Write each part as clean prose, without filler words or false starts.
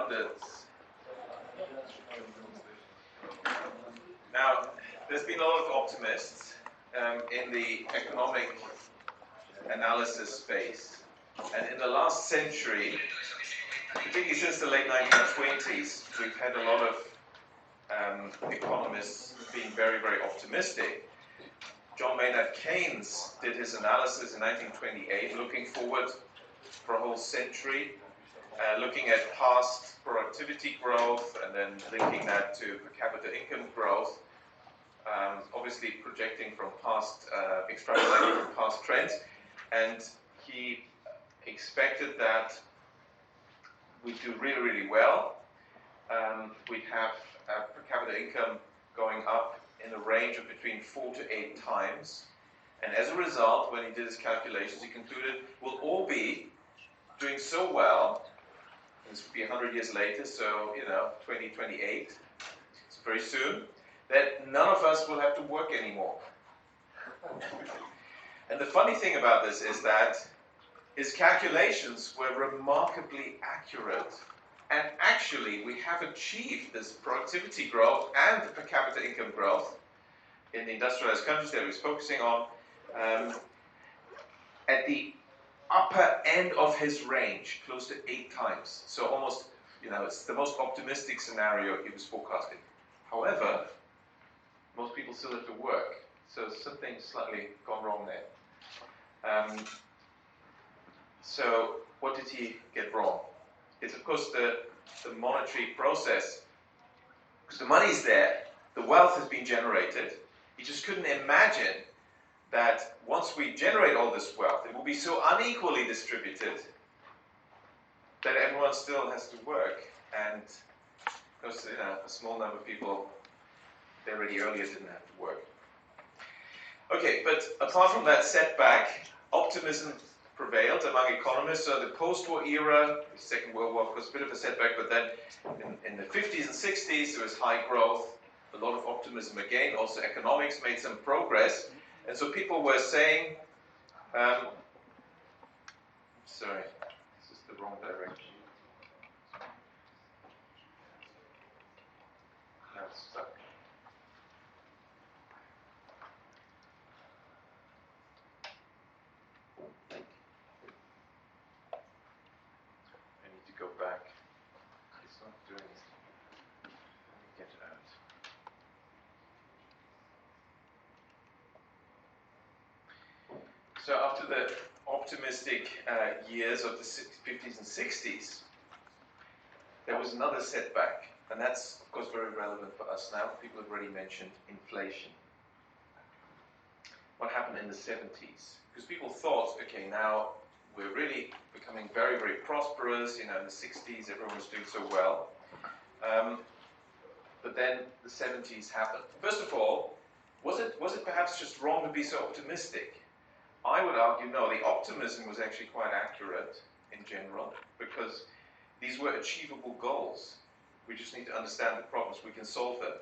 this. Now, there's been a lot of optimists in the economic analysis space. And in the last century, particularly since the late 1920s, we've had a lot of economists being very, very optimistic. John Maynard Keynes did his analysis in 1928, looking forward for a whole century, looking at past productivity growth and then linking that to per capita income growth, obviously projecting from past, extrapolating from past trends, and he expected that we'd do really, really well. We'd have per capita income going up in the range of between 4 to 8 times. And as a result, when he did his calculations, he concluded we'll all be doing so well, and this would be 100 years later, so, 2028, so very soon, that none of us will have to work anymore. And the funny thing about this is that his calculations were remarkably accurate. And actually, we have achieved this productivity growth and the per capita income growth in the industrialized countries that he was focusing on at the upper end of his range, close to 8 times. So almost, it's the most optimistic scenario he was forecasting. However, most people still have to work. So something's slightly gone wrong there. So what did he get wrong? It's of course the monetary process, because the money's there, the wealth has been generated. He just couldn't imagine that once we generate all this wealth, it will be so unequally distributed that everyone still has to work. And of course, a small number of people, they already earlier didn't have to work. Okay, but apart from that setback, optimism prevailed among economists. So the post-war era, the Second World War, of course, a bit of a setback, but then in the 50s and 60s, there was high growth, a lot of optimism again. Also, economics made some progress. And so people were saying, sorry, this is the wrong direction. Now it's stuck. Go back. It's not doing it. Let me get it out. So after the optimistic years of the 50s and 60s, there was another setback. And that's, of course, very relevant for us now. People have already mentioned inflation. What happened in the 70s? Because people thought, okay, now we're really becoming very, very prosperous. In the 60s, everyone was doing so well. But then the 70s happened. First of all, was it perhaps just wrong to be so optimistic? I would argue no, the optimism was actually quite accurate in general, because these were achievable goals. We just need to understand the problems. We can solve them.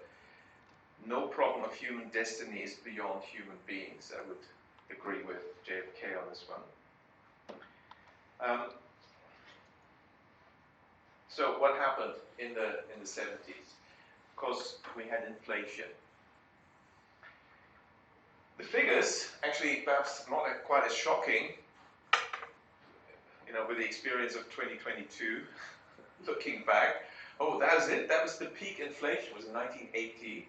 No problem of human destiny is beyond human beings. I would agree with JFK on this one. So what happened in the 70s? Of course, we had inflation. The figures, actually perhaps not quite as shocking, with the experience of 2022, looking back. Oh, that was it. That was the peak inflation, was in 1980,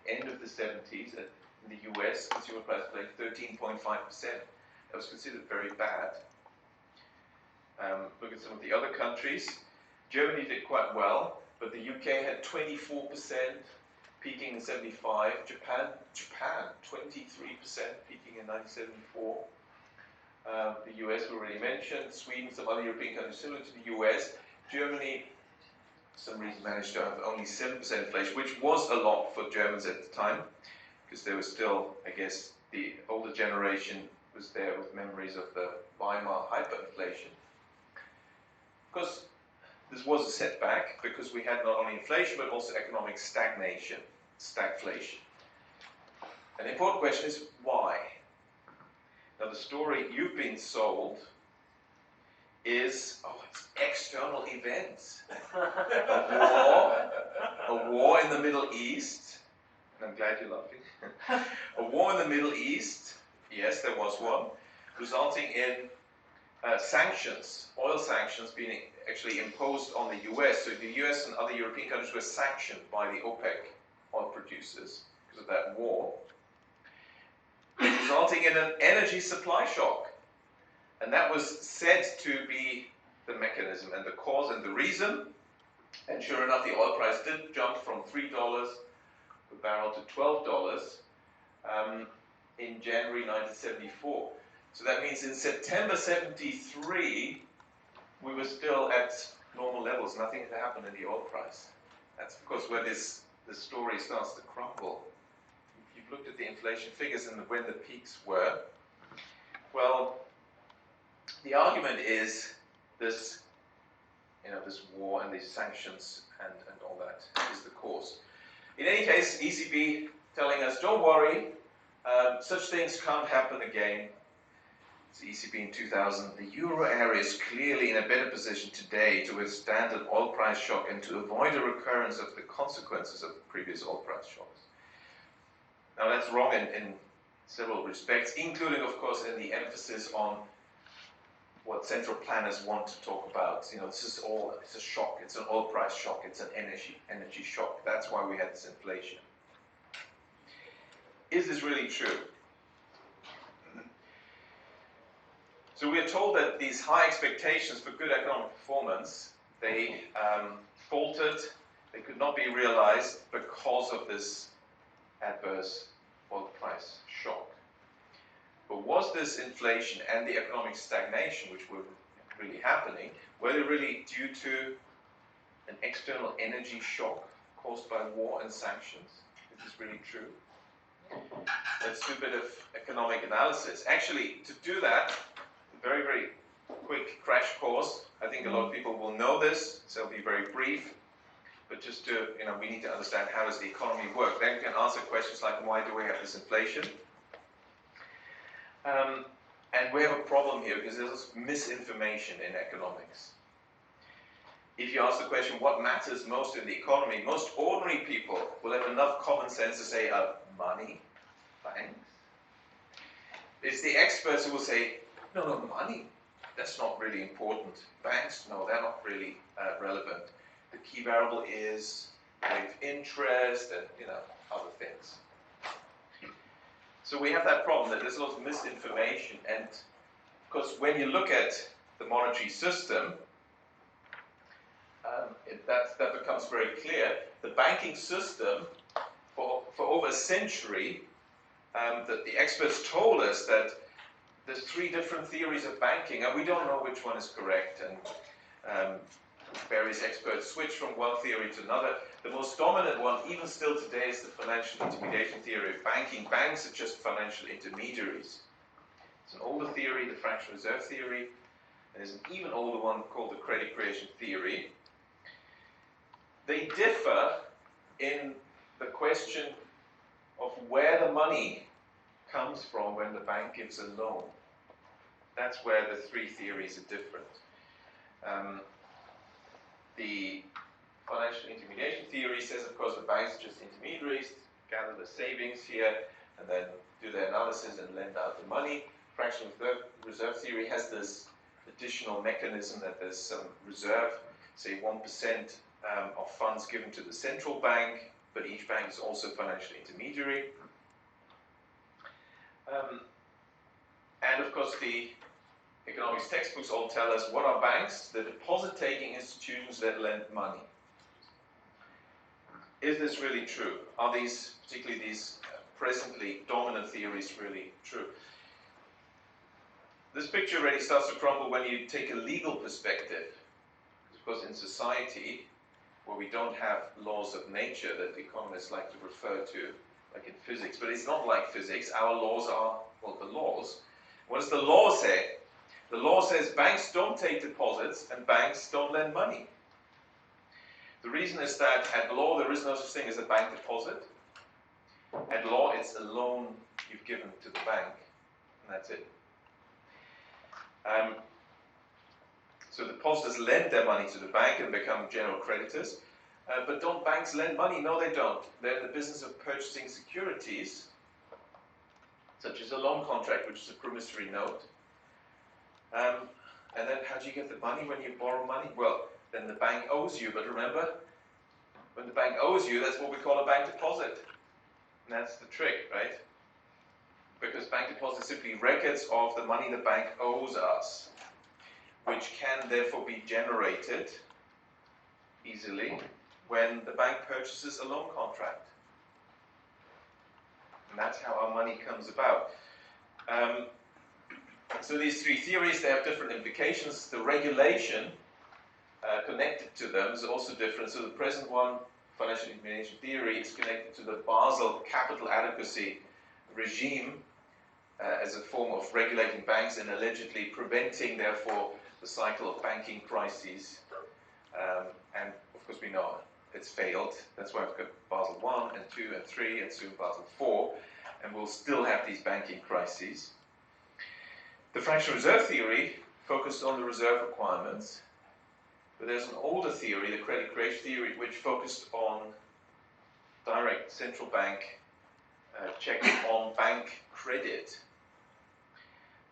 the end of the 70s, in the US, consumer price inflation, 13.5%. That was considered very bad. Look at some of the other countries. Germany did quite well, but the UK had 24%, peaking in 75. Japan, 23%, peaking in 1974. The US we already mentioned. Sweden, some other European countries similar to the US. Germany, for some reason, managed to have only 7% inflation, which was a lot for Germans at the time, because there was still, I guess, the older generation was there with memories of the Weimar hyperinflation. Of course, this was a setback because we had not only inflation but also economic stagnation, stagflation. And the important question is why? Now, the story you've been sold is, it's external events. A war in the Middle East. I'm glad you're laughing. A war in the Middle East, yes, there was one, resulting in sanctions, oil sanctions being actually imposed on the US. So the US and other European countries were sanctioned by the OPEC oil producers because of that war, resulting in an energy supply shock. And that was said to be the mechanism and the cause and the reason. And sure enough, the oil price did jump from $3 per barrel to $12 in January 1974. So that means in September 73, we were still at normal levels. Nothing had happened in the oil price. That's of course where this story starts to crumble. You've looked at the inflation figures and when the peaks were. Well, the argument is this, this war and these sanctions and all that is the cause. In any case, ECB telling us, don't worry, such things can't happen again. It's ECB in 2000. The euro area is clearly in a better position today to withstand an oil price shock and to avoid a recurrence of the consequences of previous oil price shocks. Now that's wrong in several respects, including, of course, in the emphasis on what central planners want to talk about. This is all, it's a shock, it's an oil price shock, it's an energy shock. That's why we had this inflation. Is this really true? So we are told that these high expectations for good economic performance, they faltered, they could not be realized because of this adverse oil price shock. But was this inflation and the economic stagnation, which were really happening, were they really due to an external energy shock caused by war and sanctions? Is this really true? Let's do a bit of economic analysis. Actually, to do that, a very, very quick crash course. I think a lot of people will know this, so it'll be very brief. But just to, we need to understand how does the economy work. Then we can answer questions like, why do we have this inflation? And we have a problem here because there's misinformation in economics. If you ask the question, what matters most in the economy, most ordinary people will have enough common sense to say, money, banks. It's the experts who will say, no, money, that's not really important. Banks, no, they're not really relevant. The key variable is rate of interest and, other things. So we have that problem that there's a lot of misinformation, and of course when you look at the monetary system, that becomes very clear. The banking system, for over a century, that the experts told us that there's 3 different theories of banking, and we don't know which one is correct, and various experts switch from one theory to another. The most dominant one, even still today, is the financial intermediation theory of banking. Banks are just financial intermediaries. It's an older theory, the fractional reserve theory, and there's an even older one called the credit creation theory. They differ in the question of where the money comes from when the bank gives a loan. That's where the 3 theories are different. The financial intermediation theory says, of course, the banks are just intermediaries, gather the savings here, and then do their analysis and lend out the money. Fractional reserve theory has this additional mechanism that there's some reserve, say 1% of funds given to the central bank, but each bank is also a financial intermediary. And of course, the economics textbooks all tell us what are banks? The deposit-taking institutions that lend money. Is this really true? Are these, particularly these presently dominant theories, really true? This picture already starts to crumble when you take a legal perspective. Because in society, where we don't have laws of nature that economists like to refer to, like in physics, but it's not like physics. Our laws are, well, the laws. What does the law say? The law says banks don't take deposits and banks don't lend money. The reason is that at law there is no such thing as a bank deposit. At law it's a loan you've given to the bank, and that's it. So depositors lend their money to the bank and become general creditors. But don't banks lend money? No, they don't. They're in the business of purchasing securities, such as a loan contract, which is a promissory note. And then how do you get the money when you borrow money? Well, then the bank owes you. But remember, when the bank owes you, that's what we call a bank deposit. And that's the trick, right? Because bank deposits are simply records of the money the bank owes us, which can therefore be generated easily when the bank purchases a loan contract. And that's how our money comes about. So these three theories, they have different implications. The regulation connected to them is also different. So the present one, financial intermediation theory, is connected to the Basel capital adequacy regime as a form of regulating banks and allegedly preventing, therefore, the cycle of banking crises. And of course we know it's failed. That's why we've got Basel 1 and 2 and 3 and soon Basel 4, and we'll still have these banking crises. The fractional reserve theory focused on the reserve requirements, but there's an older theory, the credit creation theory, which focused on direct central bank checking on bank credit.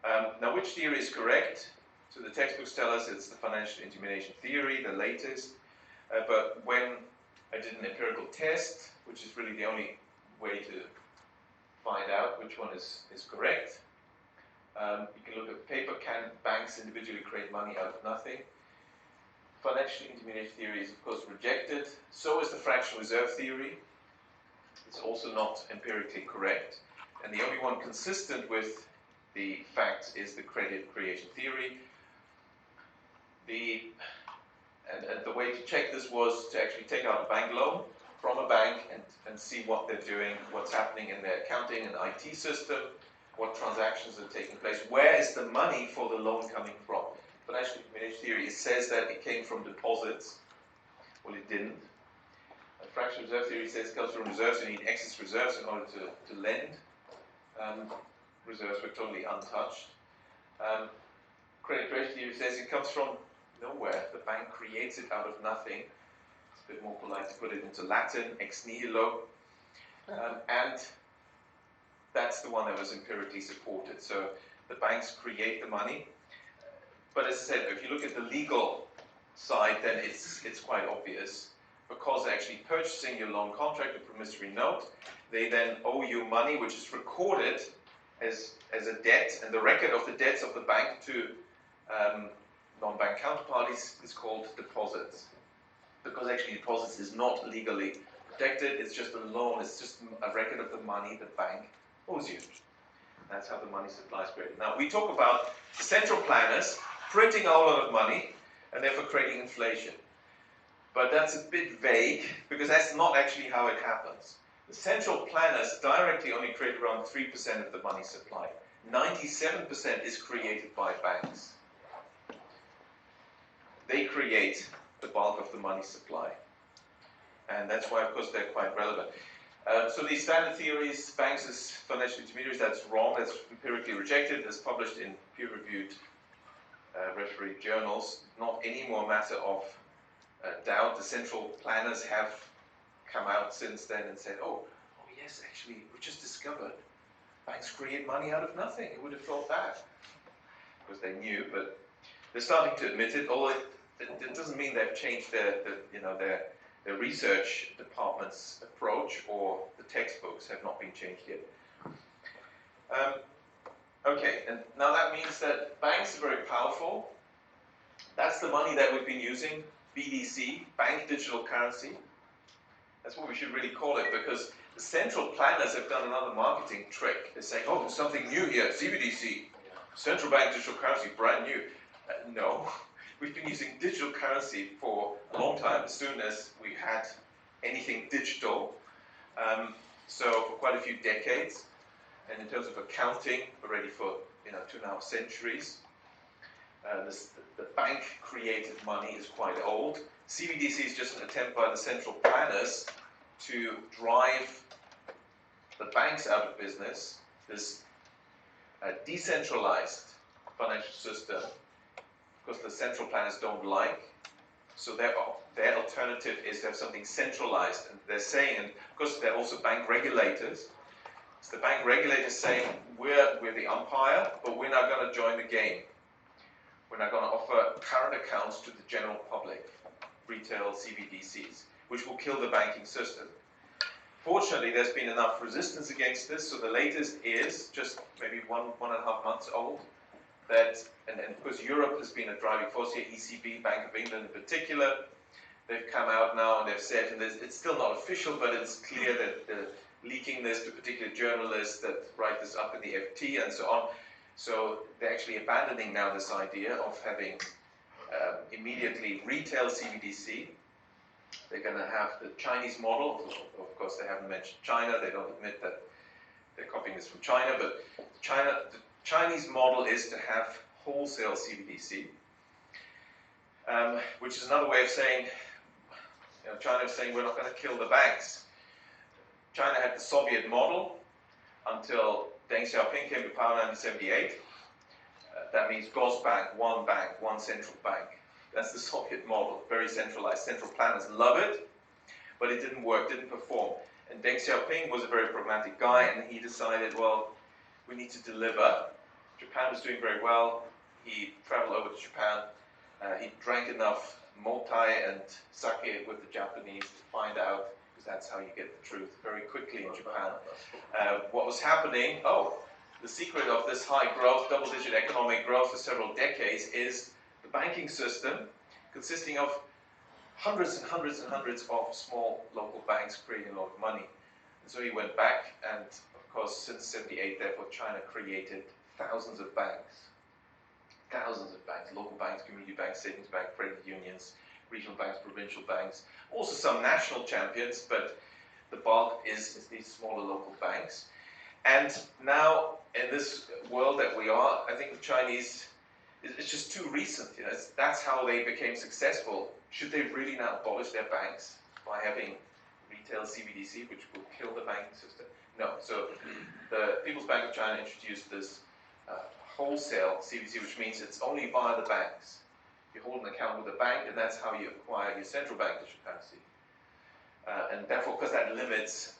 Now, which theory is correct? So the textbooks tell us it's the financial intermediation theory, the latest, but when I did an empirical test, which is really the only way to find out which one is correct, you can look at paper, can banks individually create money out of nothing? Financial intermediation theory is of course rejected, so is the fractional reserve theory. It's also not empirically correct, and the only one consistent with the facts is the credit creation theory. And the way to check this was to actually take out a bank loan from a bank and see what they're doing, what's happening in their accounting and IT system, what transactions are taking place, where is the money for the loan coming from. Financial intermediation theory, it says that it came from deposits. Well, it didn't. Fractional reserve theory says it comes from reserves. You need excess reserves in order to lend. Reserves were totally untouched. Credit creation theory says it comes from nowhere. The bank creates it out of nothing. It's a bit more polite to put it into Latin, ex nihilo. And that's the one that was empirically supported. So the banks create the money. But as I said, if you look at the legal side, then it's quite obvious. Because they're actually purchasing your loan contract, a promissory note, they then owe you money which is recorded as a debt, and the record of the debts of the bank to non-bank counterparties is called deposits. Because actually deposits is not legally protected, it's just a loan, it's just a record of the money the bank owes you. That's how the money supply is created. Now, we talk about the central planners printing a whole lot of money and therefore creating inflation. But that's a bit vague, because that's not actually how it happens. The central planners directly only create around 3% of the money supply. 97% is created by banks. They create the bulk of the money supply. And that's why, of course, they're quite relevant. So these standard theories, banks as financial intermediaries, that's wrong, that's empirically rejected, it's published in peer-reviewed refereed journals, not any more matter of doubt. The central planners have come out since then and said, oh yes, actually, we just discovered banks create money out of nothing. Who would have thought that? Because they knew, but they're starting to admit it, although it doesn't mean they've changed their research department's approach, or the textbooks have not been changed yet. Okay, and now that means that banks are very powerful. That's the money that we've been using. BDC, bank digital currency. That's what we should really call it, because the central planners have done another marketing trick. They're saying, oh, there's something new here, CBDC, central bank digital currency, brand new. No, we've been using digital currency for a long time, as soon as we had anything digital. So for quite a few decades, and in terms of accounting, already for 2.5 centuries. The bank-created money is quite old. CBDC is just an attempt by the central planners to drive the banks out of business. This decentralized financial system, of because the central planners don't like. So their alternative is to have something centralized. And they're saying, and of course they're also bank regulators. So the bank regulators saying, we're the umpire, but we're not going to join the game. We're not going to offer current accounts to the general public, retail CBDCs, which will kill the banking system. Fortunately, there's been enough resistance against this, so the latest is just maybe one and a half months old, that, and because Europe has been a driving force here, ECB, Bank of England in particular, they've come out now and they've said, and it's still not official, but it's clear that they're leaking this to particular journalists that write this up in the FT and so on. So they're actually abandoning now this idea of having immediately retail CBDC. They're going to have the Chinese model. Of course, they haven't mentioned China. They don't admit that they're copying this from China. But the Chinese model is to have wholesale CBDC, which is another way of saying, China is saying we're not going to kill the banks. China had the Soviet model until Deng Xiaoping came to power in 1978. That means Gosbank, one central bank. That's the Soviet model, very centralized. Central planners love it, but it didn't work, didn't perform. And Deng Xiaoping was a very pragmatic guy, and he decided, well, we need to deliver. Japan was doing very well. He traveled over to Japan. He drank enough motai and sake with the Japanese to find out, because that's how you get the truth very quickly in Japan. What was happening, the secret of this high growth, double-digit economic growth for several decades is the banking system consisting of hundreds and hundreds and hundreds of small local banks creating a lot of money. And so he went back, and of course since 78, therefore China created thousands of banks, local banks, community banks, savings banks, credit unions, regional banks, provincial banks, also some national champions, but the bulk is these smaller local banks. And now, in this world that we are, I think the Chinese, it's just too recent. That's how they became successful. Should they really now abolish their banks by having retail CBDC, which will kill the banking system? No. So the People's Bank of China introduced this wholesale CBDC, which means it's only via the banks. You hold an account with a bank, and that's how you acquire your central bank digital currency. And therefore, because that limits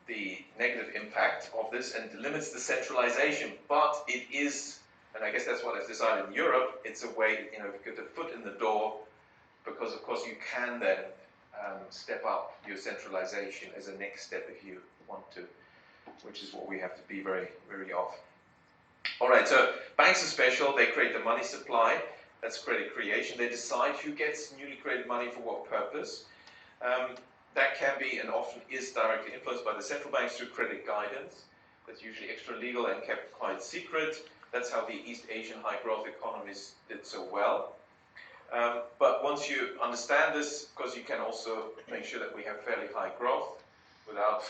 the negative impact of this and limits the centralization, but it is, and I guess that's what I've decided in Europe, it's a way, if you get a foot in the door, because of course you can then step up your centralization as a next step if you want to, which is what we have to be very, very of. All right, so banks are special. They create the money supply. That's credit creation. They decide who gets newly created money for what purpose. That can be and often is directly influenced by the central banks through credit guidance. That's usually extra legal and kept quite secret. That's how the East Asian high growth economies did so well. But once you understand this, because you can also make sure that we have fairly high growth without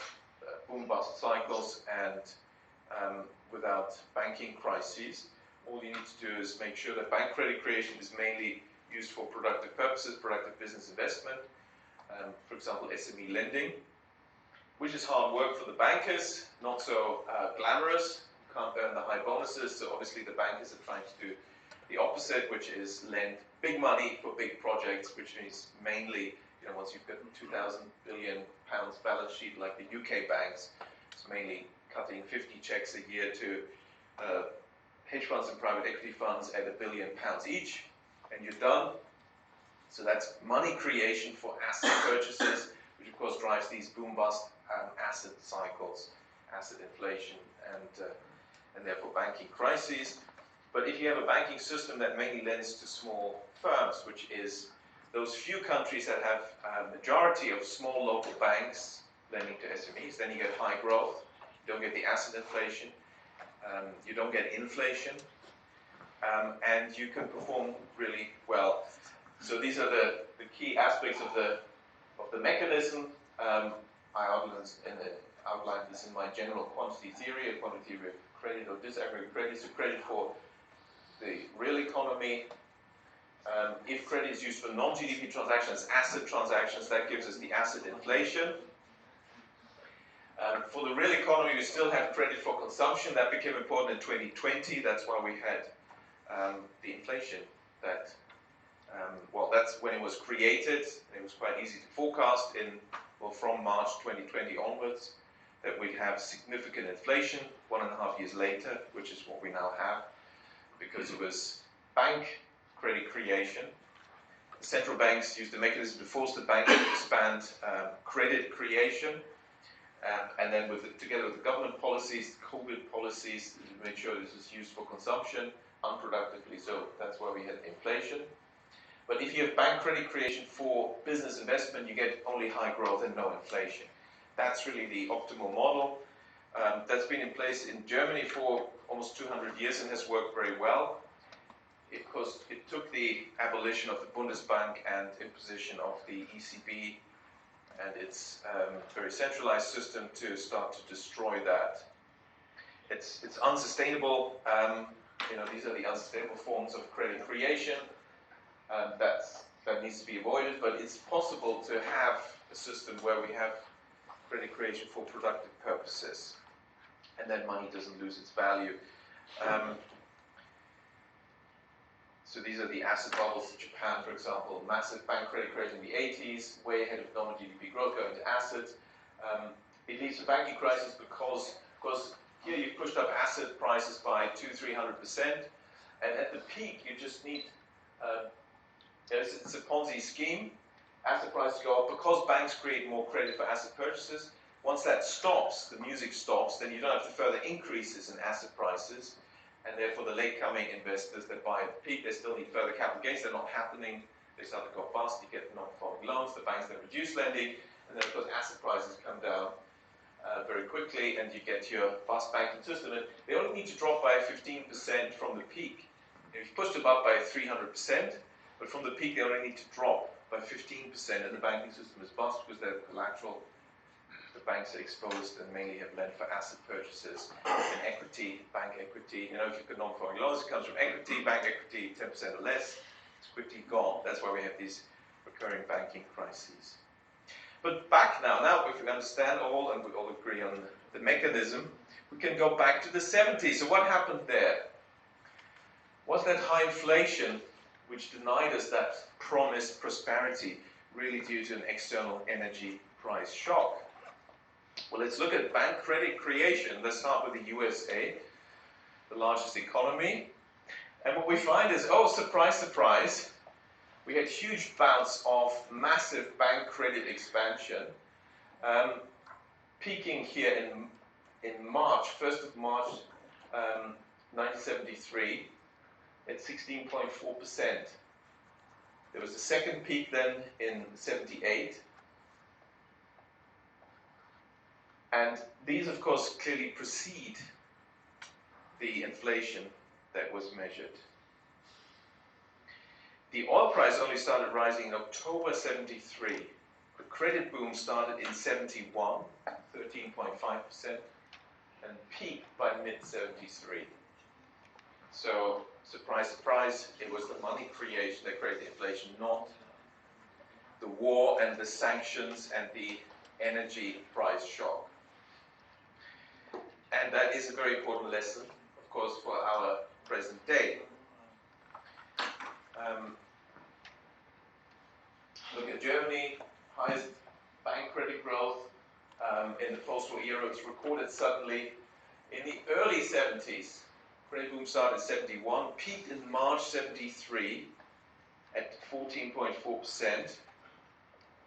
boom-bust cycles and without banking crises, all you need to do is make sure that bank credit creation is mainly used for productive purposes, productive business investment. For example, SME lending, which is hard work for the bankers, not so glamorous. You can't earn the high bonuses, so obviously the bankers are trying to do the opposite, which is lend big money for big projects, which means mainly, once you've got 2,000 billion pounds balance sheet like the UK banks, it's mainly cutting 50 checks a year to hedge funds and private equity funds at £1 billion each, and you're done. So that's money creation for asset purchases, which of course drives these boom-bust asset cycles, asset inflation, and therefore banking crises. But if you have a banking system that mainly lends to small firms, which is those few countries that have a majority of small local banks lending to SMEs, then you get high growth, you don't get the asset inflation, you don't get inflation, and you can perform really well. So these are the key aspects of the mechanism. I outlined this in my general quantity theory, a quantity theory of credit or disaggregated credit. So credit for the real economy. If credit is used for non-GDP transactions, asset transactions, that gives us the asset inflation. For the real economy, we still have credit for consumption. That became important in 2020. That's why we had the inflation that, well, that's when it was created. It was quite easy to forecast from March 2020 onwards that we'd have significant inflation 1.5 years later, which is what we now have, because it was bank credit creation. The central banks used the mechanism to force the banks to expand credit creation, and then together with the government policies, COVID policies, to make sure this was used for consumption unproductively. So that's why we had inflation. But if you have bank credit creation for business investment, you get only high growth and no inflation. That's really the optimal model. That's been in place in Germany for almost 200 years and has worked very well. Because it took the abolition of the Bundesbank and imposition of the ECB and its very centralized system to start to destroy that. It's unsustainable. These are the unsustainable forms of credit creation. That needs to be avoided, but it's possible to have a system where we have credit creation for productive purposes, and then money doesn't lose its value. So these are the asset bubbles. Japan, for example, massive bank credit creation in the 80s, way ahead of nominal GDP growth going to assets. It leads to banking crisis because here you've pushed up asset prices by 200–300%, and at the peak you just need, it's a Ponzi scheme. Asset prices go up because banks create more credit for asset purchases. Once that stops, the music stops, then you don't have the further increases in asset prices. And therefore, the late-coming investors that buy at the peak, they still need further capital gains. They're not happening. They start to go bust. You get non-performing loans. The banks then reduce lending. And then, of course, asset prices come down very quickly, and you get your bust banking system. And they only need to drop by 15% from the peak. If you push them up by 300%, but from the peak, they only need to drop by 15%, and the banking system is bust because they're collateral. The banks are exposed and mainly have lent for asset purchases and equity, bank equity. If you've got non-performing loans, it comes from equity, bank equity, 10% or less. It's quickly gone. That's why we have these recurring banking crises. But back now if we understand all and we all agree on the mechanism, we can go back to the 70s. So what happened there? Was that high inflation, which denied us that promised prosperity, really due to an external energy price shock? Well, let's look at bank credit creation. Let's start with the USA, the largest economy. And what we find is, oh, surprise, surprise, we had huge bouts of massive bank credit expansion, peaking here in March, 1st of March 1973, at 16.4%. There was a second peak then in 78. And these, of course, clearly precede the inflation that was measured. The oil price only started rising in October 73. The credit boom started in 71, 13.5%, and peaked by mid-73. So, surprise, surprise, it was the money creation that created inflation, not the war and the sanctions and the energy price shock. And that is a very important lesson, of course, for our present day. Look at Germany, highest bank credit growth in the post-war era. It was recorded suddenly in the early 70s. Credit boom started in 71, peaked in March 73 at 14.4%.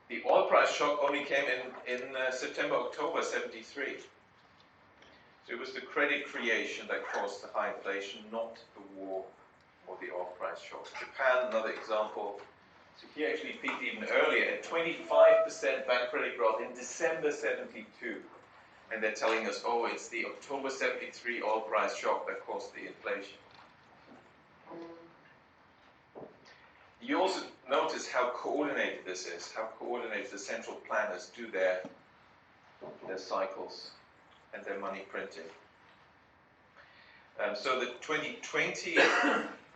The oil price shock only came in September, October 73. So it was the credit creation that caused the high inflation, not the war or the oil price shock. Japan, another example. So here actually peaked even earlier at 25% bank credit growth in December 72. And they're telling us, oh, it's the October 73 oil price shock that caused the inflation. You also notice how coordinated this is, how coordinated the central planners do their cycles and their money printing. So the 2020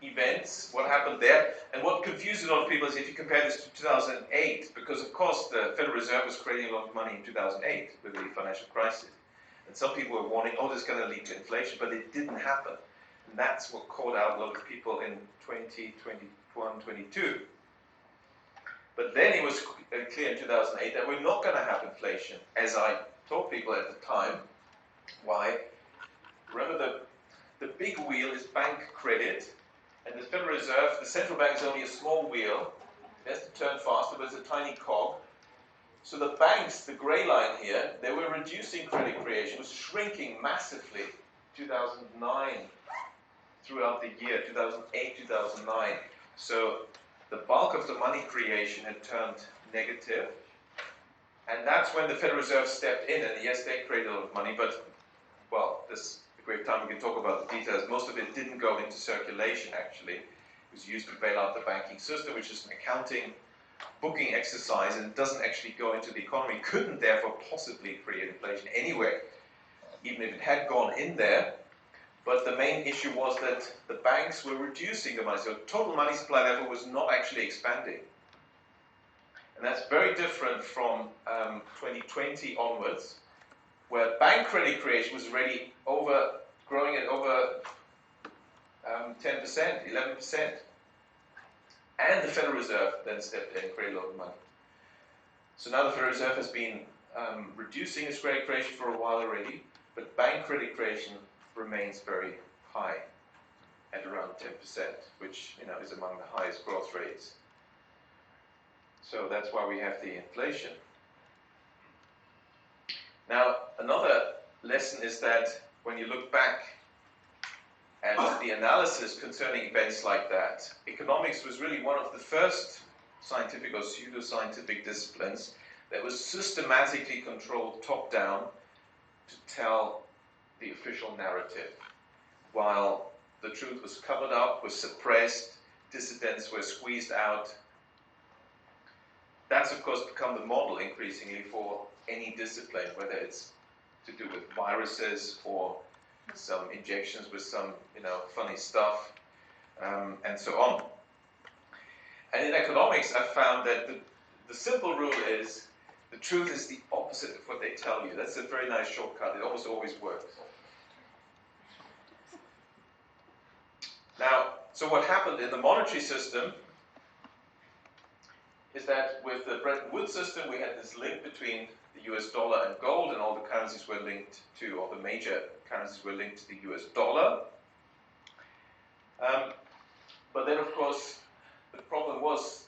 events, what happened there, and what confused a lot of people is if you compare this to 2008, because of course the Federal Reserve was creating a lot of money in 2008 with the financial crisis. And some people were warning, oh, this is going to lead to inflation, but it didn't happen. And that's what caught out a lot of people in 2021, 22. But then it was clear in 2008 that we're not going to have inflation, as I told people at the time. Why? Remember, the big wheel is bank credit, and the Federal Reserve, the central bank, is only a small wheel. It has to turn faster, but it's a tiny cog. So the banks, the grey line here, they were reducing credit creation, was shrinking massively. 2009 throughout the year, 2008, 2009. So the bulk of the money creation had turned negative. And that's when the Federal Reserve stepped in, and yes, they created a lot of money, but, well, this is a great time we can talk about the details. Most of it didn't go into circulation, actually. It was used to bail out the banking system, which is an accounting booking exercise, and doesn't actually go into the economy, couldn't therefore possibly create inflation anyway, even if it had gone in there. But the main issue was that the banks were reducing the money, so total money supply therefore was not actually expanding. And that's very different from 2020 onwards, where bank credit creation was already growing at over 10%, 11%. And the Federal Reserve then stepped in and created a lot of money. So now the Federal Reserve has been reducing its credit creation for a while already, but bank credit creation remains very high at around 10%, which is among the highest growth rates. So that's why we have the inflation. Now, another lesson is that when you look back at the analysis concerning events like that, economics was really one of the first scientific or pseudo-scientific disciplines that was systematically controlled top-down to tell the official narrative, while the truth was covered up, was suppressed, dissidents were squeezed out. That's, of course, become the model increasingly for any discipline, whether it's to do with viruses or some injections with some, funny stuff, and so on. And in economics, I found that the simple rule is the truth is the opposite of what they tell you. That's a very nice shortcut. It almost always works. Now, so what happened in the monetary system is that with the Bretton Woods system, we had this link between the US dollar and gold, and all the currencies were linked to, or the major currencies were linked to the US dollar. But then, of course, the problem was,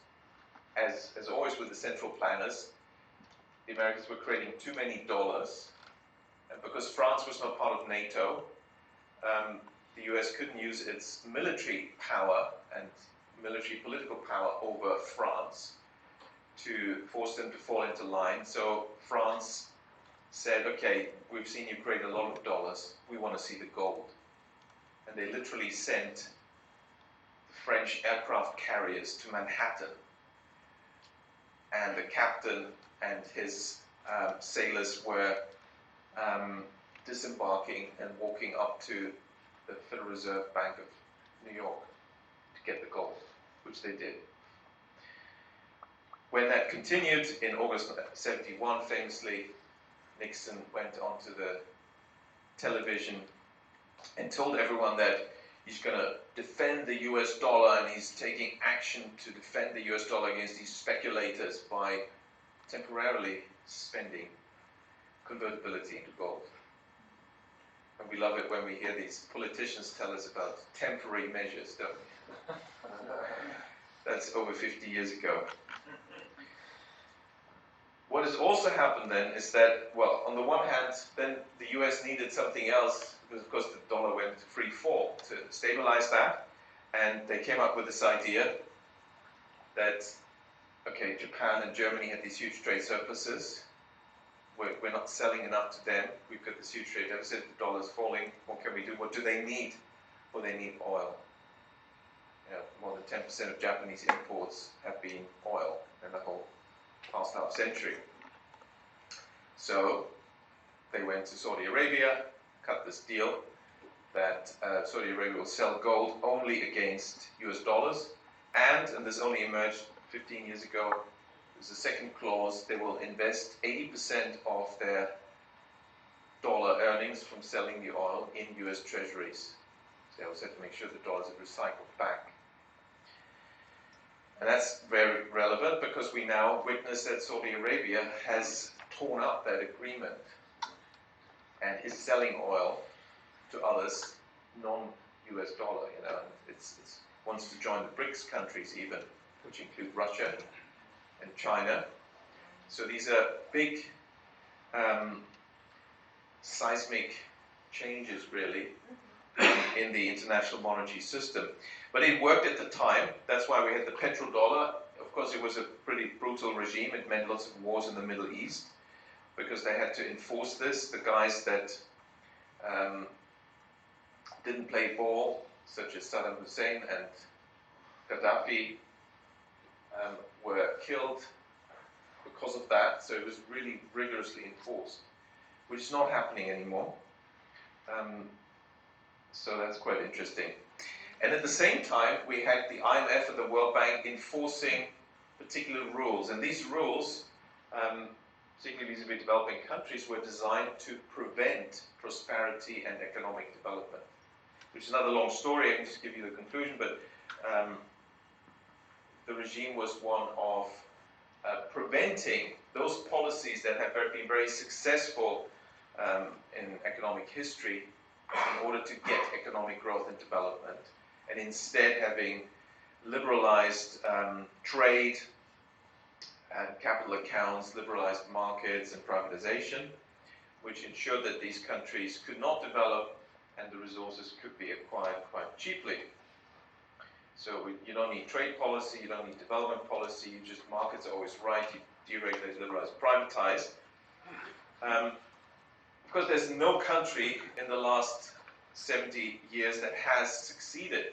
as always with the central planners, the Americans were creating too many dollars, and because France was not part of NATO, the US couldn't use its military power and military political power over France to force them to fall into line. So France said, okay, we've seen you create a lot of dollars, we want to see the gold. And they literally sent the French aircraft carriers to Manhattan. And the captain and his sailors were disembarking and walking up to the Federal Reserve Bank of New York to get the gold, which they did. When that continued in August 71, famously, Nixon went onto the television and told everyone that he's going to defend the US dollar, and he's taking action to defend the US dollar against these speculators by temporarily suspending convertibility into gold. And we love it when we hear these politicians tell us about temporary measures, don't we? That's over 50 years ago. What has also happened then is that, well, on the one hand, then the US needed something else, because of course the dollar went to free fall, to stabilize that. And they came up with this idea that, okay, Japan and Germany had these huge trade surpluses. We're not selling enough to them. We've got this huge trade deficit, the dollar's falling. What can we do? What do they need? Well, they need oil. More than 10% of Japanese imports have been oil in the whole past half century. So they went to Saudi Arabia, cut this deal that Saudi Arabia will sell gold only against US dollars, and this only emerged 15 years ago, there's a second clause, they will invest 80% of their dollar earnings from selling the oil in US treasuries. They always had to make sure the dollars are recycled back. And that's very relevant because we now witness that Saudi Arabia has torn up that agreement and is selling oil to others, non-US dollar, you know. It's wants to join the BRICS countries even, which include Russia and China. So these are big seismic changes, really, in the international monetary system. But it worked at the time. That's why we had the petrodollar. Of course, it was a pretty brutal regime. It meant lots of wars in the Middle East because they had to enforce this. The guys that didn't play ball, such as Saddam Hussein and Gaddafi, were killed because of that. So it was really rigorously enforced, which is not happening anymore. So that's quite interesting. And at the same time, we had the IMF and the World Bank enforcing particular rules. And these rules, particularly vis-a-vis developing countries, were designed to prevent prosperity and economic development, which is another long story. I can just give you the conclusion, but the regime was one of preventing those policies that have been very successful in economic history in order to get economic growth and development, and instead having liberalized trade and capital accounts, liberalized markets and privatization, which ensured that these countries could not develop and the resources could be acquired quite cheaply. So you don't need trade policy, you don't need development policy, you just, markets are always right, you deregulate, liberalize, privatize. Because there's no country in the last 70 years that has succeeded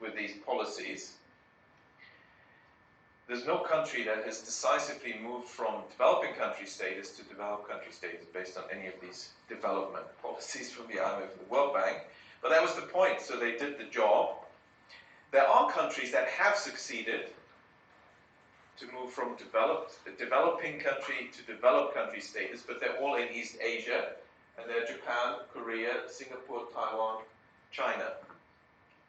with these policies. There's no country that has decisively moved from developing country status to developed country status based on any of these development policies from the IMF and the World Bank. But that was the point, so they did the job. There are countries that have succeeded to move from developing country to developed country status, but they're all in East Asia, and they're Japan, Korea, Singapore, Taiwan, China.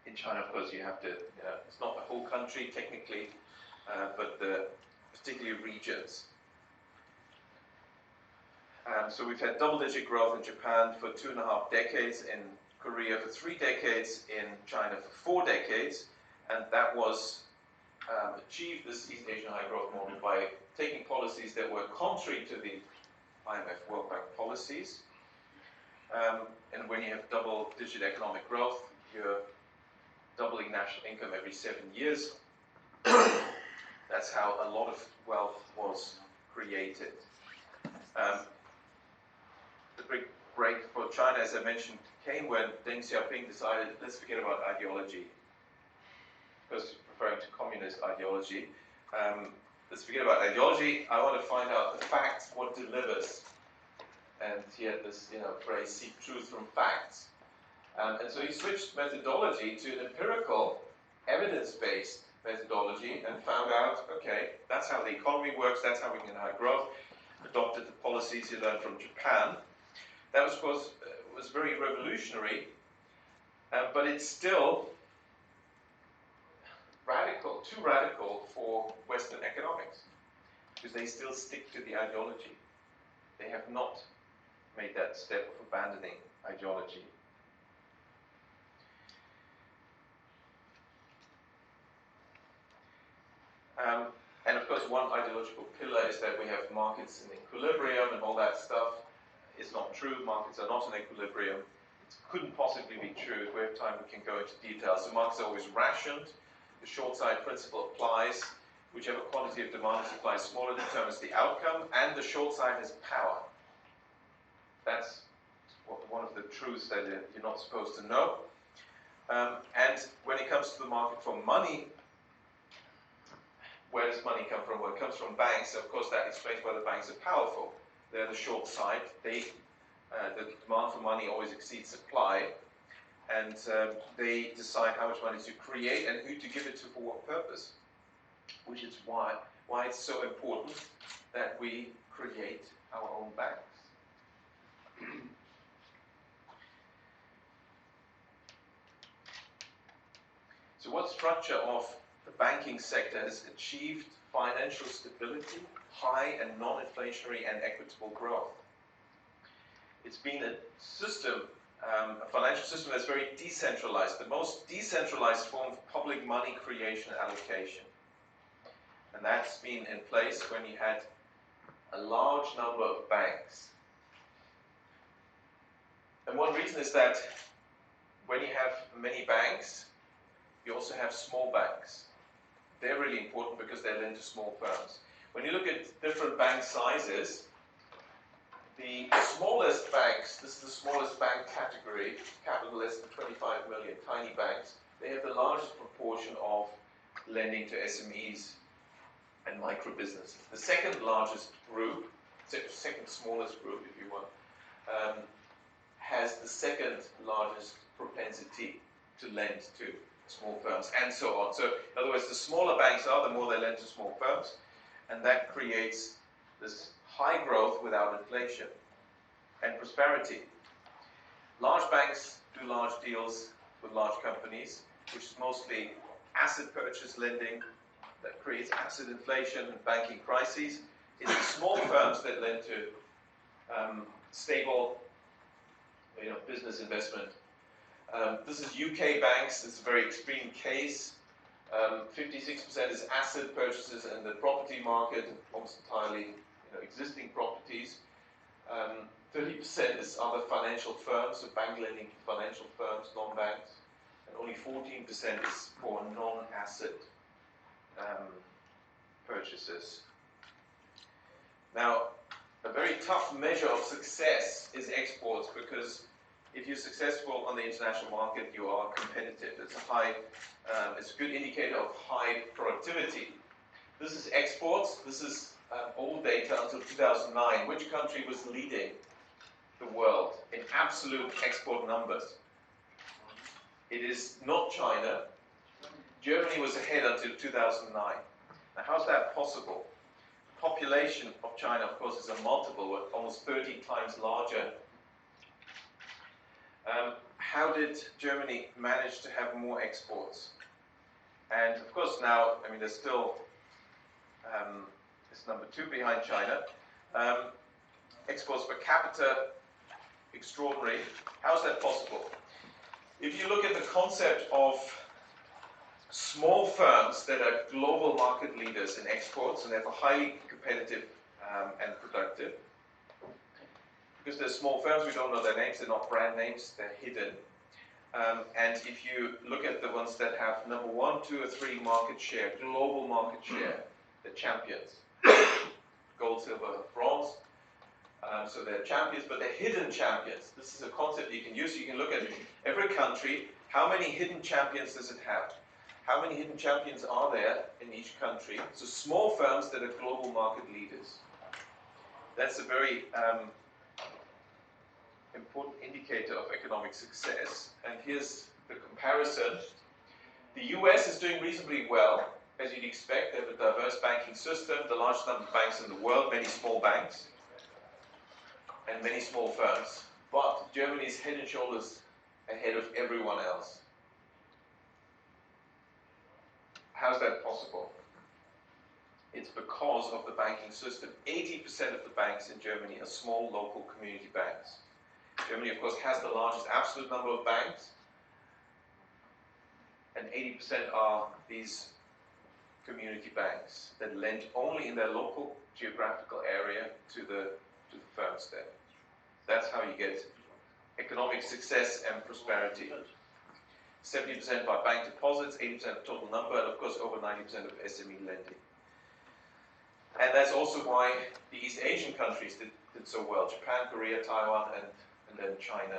In China, of course, you have to, it's not the whole country technically, but the particular regions. So we've had double-digit growth in Japan for 2.5 decades, in Korea for 3 decades, in China for 4 decades, and that was achieved, this East Asian high growth model, by taking policies that were contrary to the IMF World Bank policies. And when you have double-digit economic growth, you're doubling national income every 7 years. That's how a lot of wealth was created. The big break for China, as I mentioned, came when Deng Xiaoping decided, let's forget about ideology, because referring to communist ideology, let's forget about ideology. I want to find out the facts, what delivers. And he had this, phrase, seek truth from facts. And so he switched methodology to an empirical, evidence-based methodology and found out, okay, that's how the economy works, that's how we can have growth, adopted the policies he learned from Japan. That was, of course, was very revolutionary, but it's still radical, too radical for Western economics, because they still stick to the ideology. They have not made that step of abandoning ideology. And of course, one ideological pillar is that we have markets in equilibrium and all that stuff. It's not true. Markets are not in equilibrium. It couldn't possibly be true. If we have time, we can go into details. So markets are always rationed. The short side principle applies. Whichever quantity of demand is supplied smaller determines the outcome, and the short side has power. That's one of the truths that you're not supposed to know. And when it comes to the market for money, where does money come from? Well, it comes from banks. Of course, that explains why the banks are powerful. They're the short side. The demand for money always exceeds supply, and they decide how much money to create and who to give it to for what purpose. Which is why it's so important that we create our own banks. So what structure of the banking sector has achieved financial stability, high and non-inflationary and equitable growth? It's been a system, a financial system that's very decentralized, the most decentralized form of public money creation and allocation. And that's been in place when you had a large number of banks. And one reason is that when you have many banks, you also have small banks. They're really important because they lend to small firms. When you look at different bank sizes, the smallest banks, this is the smallest bank category, capital less than 25 million, tiny banks, they have the largest proportion of lending to SMEs and micro businesses. The second largest group, second smallest group if you want, has the second largest propensity to lend to small firms, and so on. So, in other words, the smaller banks are, the more they lend to small firms, and that creates this high growth without inflation and prosperity. Large banks do large deals with large companies, which is mostly asset purchase lending that creates asset inflation and banking crises. It's the small firms that lend to stable, business investment. This is UK banks. This is a very extreme case. 56% is asset purchases in the property market, almost entirely existing properties. 30% is other financial firms, so bank lending to financial firms, non-banks, and only 14% is for non-asset purchases. Now, a very tough measure of success is exports, because if you're successful on the international market, you are competitive. It's a good indicator of high productivity. This is exports. This is old data until 2009. Which country was leading the world in absolute export numbers? It is not China. Germany was ahead until 2009. Now, how's that possible? The population of China, of course, is a multiple, almost 30 times larger. How did Germany manage to have more exports? And of course now, they're still it's number 2 behind China. Exports per capita, extraordinary. How is that possible? If you look at the concept of small firms that are global market leaders in exports, and they're highly competitive and productive, because they're small firms, we don't know their names, they're not brand names, they're hidden. And if you look at the ones that have number 1, 2, or 3 market share, global market share, they're champions. Gold, silver, bronze. So they're champions, but they're hidden champions. This is a concept you can use. You can look at every country. How many hidden champions does it have? How many hidden champions are there in each country? So small firms that are global market leaders. That's a very important indicator of economic success. And here's the comparison. The US is doing reasonably well, as you'd expect. They have a diverse banking system, the largest number of banks in the world, many small banks, and many small firms. But Germany is head and shoulders ahead of everyone else. How's that possible? It's because of the banking system. 80% of the banks in Germany are small local community banks. Germany, of course, has the largest absolute number of banks, and 80% are these community banks that lend only in their local geographical area to the firms there. That's how you get economic success and prosperity. 70% by bank deposits, 80% of total number, and of course over 90% of SME lending. And that's also why the East Asian countries did so well. Japan, Korea, Taiwan, and then China,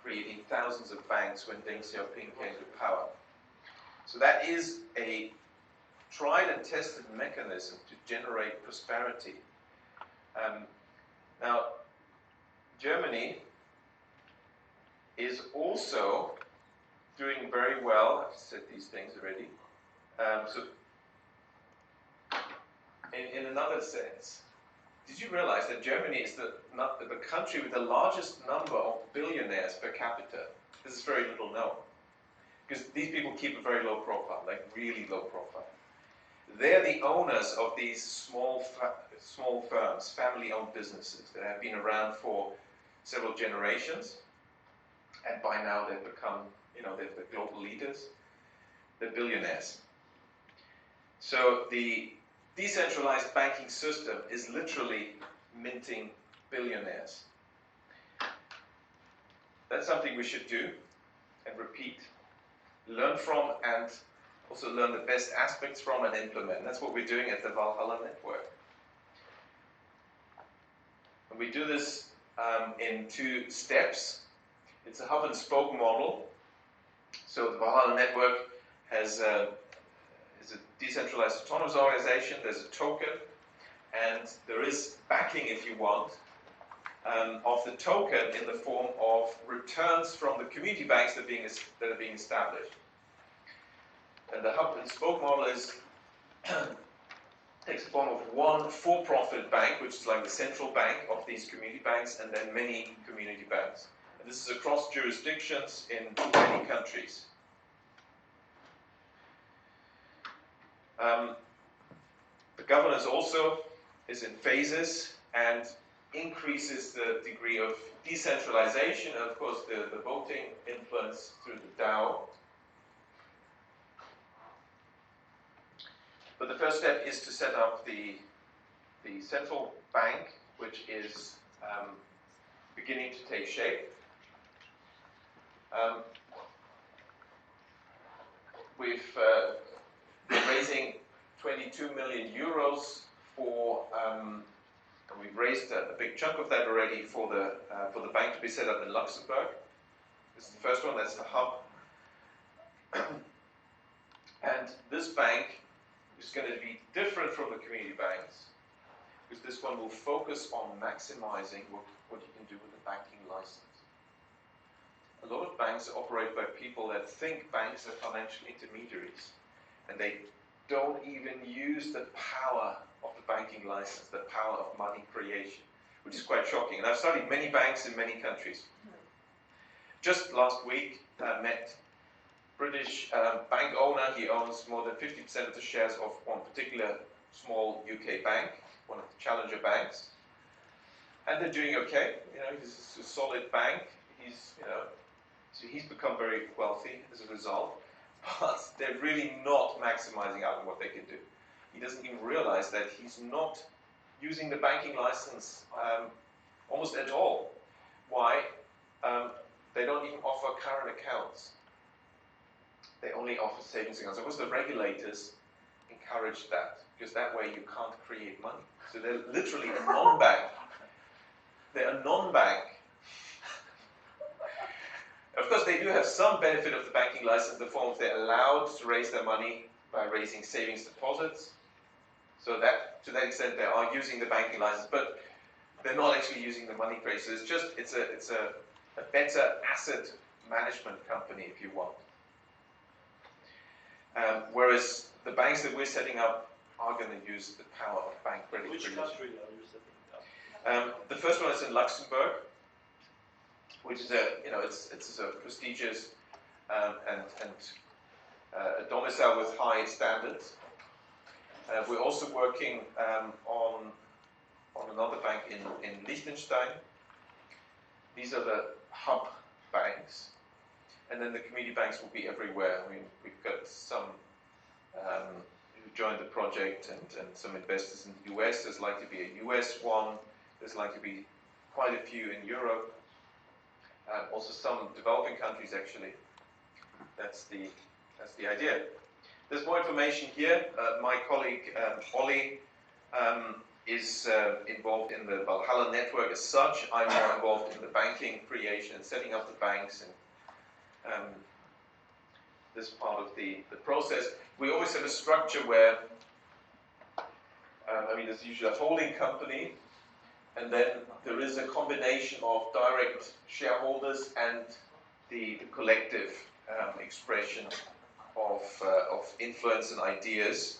creating thousands of banks when Deng Xiaoping came to power. So that is a tried and tested mechanism to generate prosperity. Now, Germany is also doing very well. I've said these things already. So, in another sense, did you realize that Germany is the country with the largest number of billionaires per capita? This is very little known. because these people keep a very low profile, like really low profile. They're the owners of these small firms, family-owned businesses that have been around for several generations, and by now they've become, they're the global leaders. They're billionaires. So the decentralized banking system is literally minting billionaires. That's something we should do and repeat, learn from, and also learn the best aspects from and implement. And that's what we're doing at the Valhalla Network. And we do this in 2 steps. It's a hub and spoke model. So the Valhalla Network is a decentralized autonomous organization. There's a token, and there is backing, if you want, of the token in the form of returns from the community banks that are being established. And the hub and spoke model takes the form of one for-profit bank, which is like the central bank of these community banks, and then many community banks. And this is across jurisdictions in many countries. The governance also is in phases and increases the degree of decentralization and, of course, the voting influence through the DAO. But the first step is to set up the central bank, which is beginning to take shape. We've been raising 22 million euros for, we've raised a big chunk of that already for the bank to be set up in Luxembourg. This is the first one, that's the hub. And this bank is going to be different from the community banks, because this one will focus on maximizing what you can do with a banking license. A lot of banks are operated by people that think banks are financial intermediaries, and they don't even use the power of the banking license, the power of money creation, which is quite shocking. And I've studied many banks in many countries. Just last week, I met British bank owner. He owns more than 50% of the shares of one particular small UK bank, one of the challenger banks, and they're doing okay. This is a solid bank. So he's become very wealthy as a result, but they're really not maximizing out on what they can do. He doesn't even realize that he's not using the banking license almost at all. Why? They don't even offer current accounts. They only offer savings accounts. Of course, the regulators encourage that, because that way you can't create money. So they're literally a non-bank. They're a non-bank. Of course, they do have some benefit of the banking license in the form of they're allowed to raise their money by raising savings deposits. So that, to that extent, they are using the banking license, but they're not actually using the money creation. So it's a better asset management company, if you want. Whereas the banks that we're setting up are going to use the power of bank credit. Which country are you setting up? The first one is in Luxembourg, which is it's a prestigious and a domicile with high standards. We're also working on another bank in Liechtenstein. These are the hub banks. And then the community banks will be everywhere. I mean, we've got some who joined the project and some investors in the US. There's likely to be a US one. There's likely to be quite a few in Europe. Also some developing countries, actually. That's the idea. There's more information here. My colleague Ollie is involved in the Valhalla network as such. I'm more involved in the banking creation and setting up the banks and this part of the process. We always have a structure where, there's usually a holding company, and then there is a combination of direct shareholders and the collective expression of influence and ideas.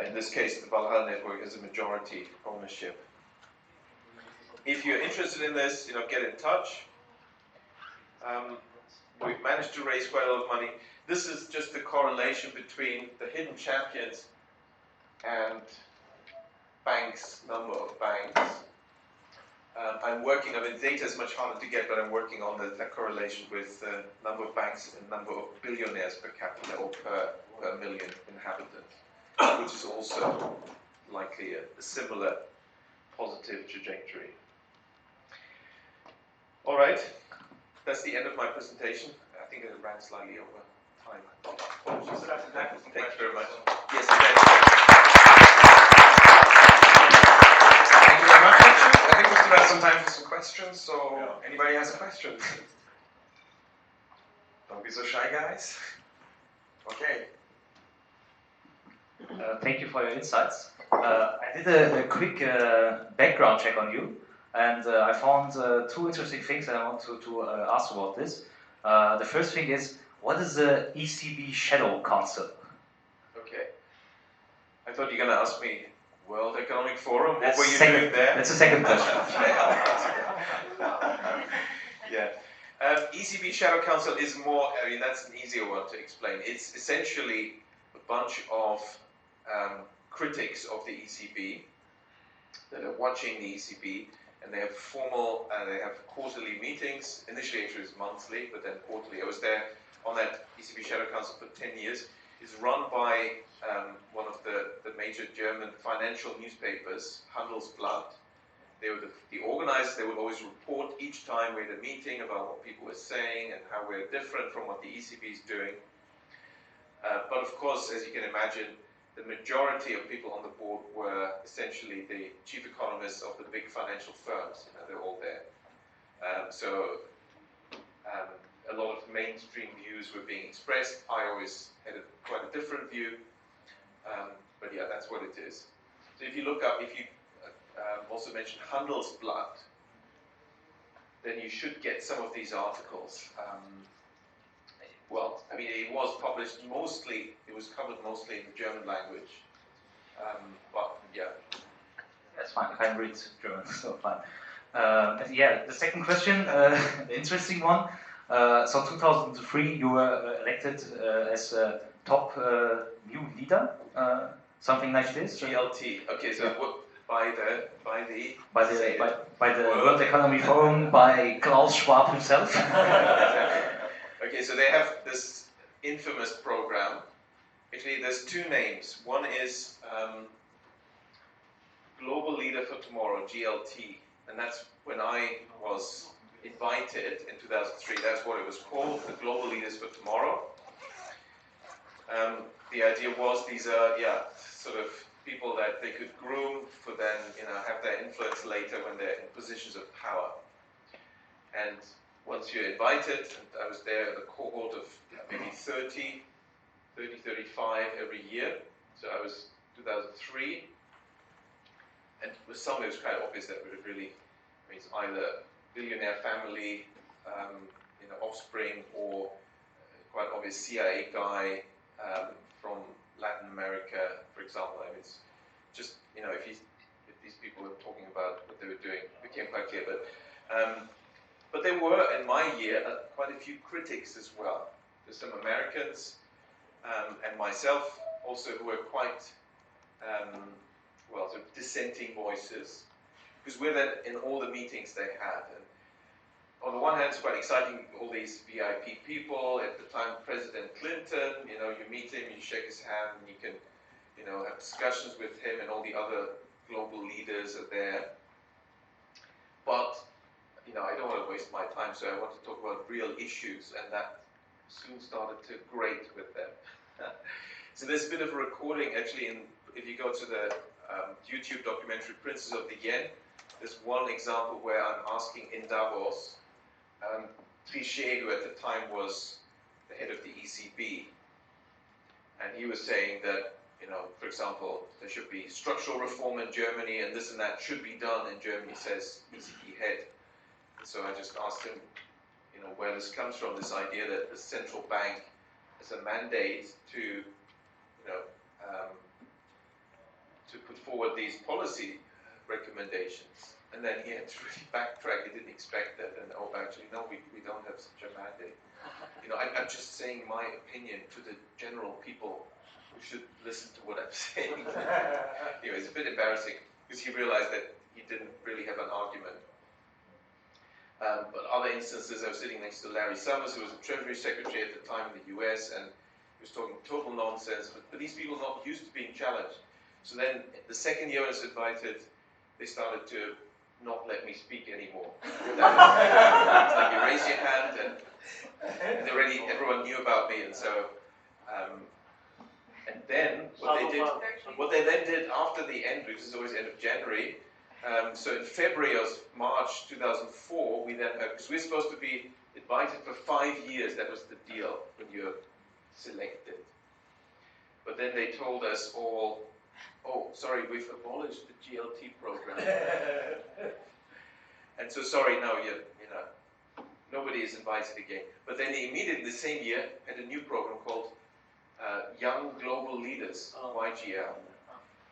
In this case, the Valhalla network is a majority ownership. If you're interested in this, get in touch. we've managed to raise quite a lot of money. This is just the correlation between the hidden champions and banks, number of banks. I'm working, data is much harder to get, but I'm working on that correlation with number of banks and number of billionaires per capita or per million inhabitants, which is also likely a similar positive trajectory. All right, that's the end of my presentation. I think it ran slightly over time. Apologies. Thank you very much. Yes, thank you very much. I think we still have some time for some questions, so anybody has a question? Don't be so shy, guys. Okay. Thank you for your insights. I did a quick background check on you, and I found two interesting things that I want to ask about this. The first thing is, what is the ECB Shadow Council? Okay. I thought you were going to ask me, World Economic Forum, what were you doing there? That's the second question. Yeah. ECB Shadow Council is more, that's an easier one to explain. It's essentially a bunch of critics of the ECB that are watching the ECB, and they have they have quarterly meetings. Initially it was monthly, but then quarterly. I was there on that ECB Shadow Council for 10 years. It's run by one of the major German financial newspapers, Handelsblatt. They were the organizers. They would always report each time we had a meeting about what people were saying and how we're different from what the ECB is doing. But of course, as you can imagine, the majority of people on the board were essentially the chief economists of the big financial firms. They're all there. So a lot of mainstream views were being expressed. I always had quite a different view. But yeah, that's what it is. So if you look up, if you also mentioned Handelsblatt, then you should get some of these articles. Well, it was published mostly, it was covered mostly in the German language. But yeah. That's fine, I can read German, so fine. Yeah, the second question, the interesting one. So 2003, you were elected as a top new leader, something like this. GLT. Okay, so what, by the World Economic Forum, by Klaus Schwab himself. Okay, so they have this infamous program. Actually, there's two names. One is Global Leader for Tomorrow, GLT, and that's when I was invited in 2003. That's what it was called, the Global Leaders for Tomorrow. The idea was these are, sort of people that they could groom for then, have their influence later when they're in positions of power. And once you're invited, and I was there in a cohort of maybe 30, 35 every year. So I was 2003, and with some it was quite obvious that it really means either billionaire family, offspring, or quite obvious CIA guy from Latin America, for example. It's just, if these people were talking about what they were doing, it became quite clear. But there were, in my year, quite a few critics as well. There's some Americans and myself also who were quite, sort of dissenting voices, because we're then in all the meetings they had. And on the one hand, it's quite exciting, all these VIP people. At the time, President Clinton, you meet him, you shake his hand, and you can, have discussions with him, and all the other global leaders are there. But I don't want to waste my time, so I want to talk about real issues, and that soon started to grate with them. So there's a bit of a recording, actually, if you go to the YouTube documentary Princes of the Yen, there's one example where I'm asking in Davos, Trichet, who at the time was the head of the ECB, and he was saying that, for example, there should be structural reform in Germany, and this and that should be done in Germany, says ECB head. So I just asked him, where this comes from, this idea that the central bank has a mandate to, to put forward these policy recommendations. And then he had to really backtrack. He didn't expect that. And actually, no, we don't have such a mandate. I'm just saying my opinion to the general people who should listen to what I'm saying. It's a bit embarrassing because he realized that he didn't really have an argument. But other instances, I was sitting next to Larry Summers, who was the Treasury Secretary at the time in the US, and he was talking total nonsense, but these people are not used to being challenged. So then, the second year I was invited, they started to not let me speak anymore. It's like you raise your hand, and already everyone knew about me, and so, and then what they then did after the end, which is always end of January. So in February or March 2004, we then because we're supposed to be invited for 5 years. That was the deal when you're selected. But then they told us all, oh, sorry, we've abolished the GLT program. And so sorry, no, nobody is invited again. But then they immediately the same year had a new program called Young Global Leaders, YGL.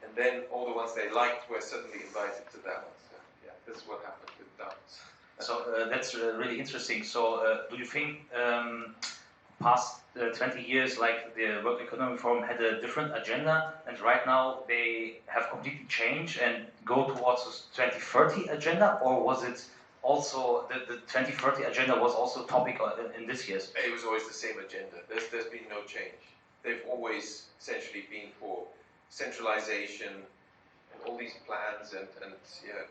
And then all the ones they liked were suddenly invited to that one. So yeah, this is what happened with Downs. So that's really interesting. So do you think past 20 years, like the World Economic Forum had a different agenda, and right now they have completely changed and go towards this 2030 agenda, or was it also the 2030 agenda was also a topic in this year's? It was always the same agenda. There's been no change. They've always essentially been for centralization and all these plans and yeah.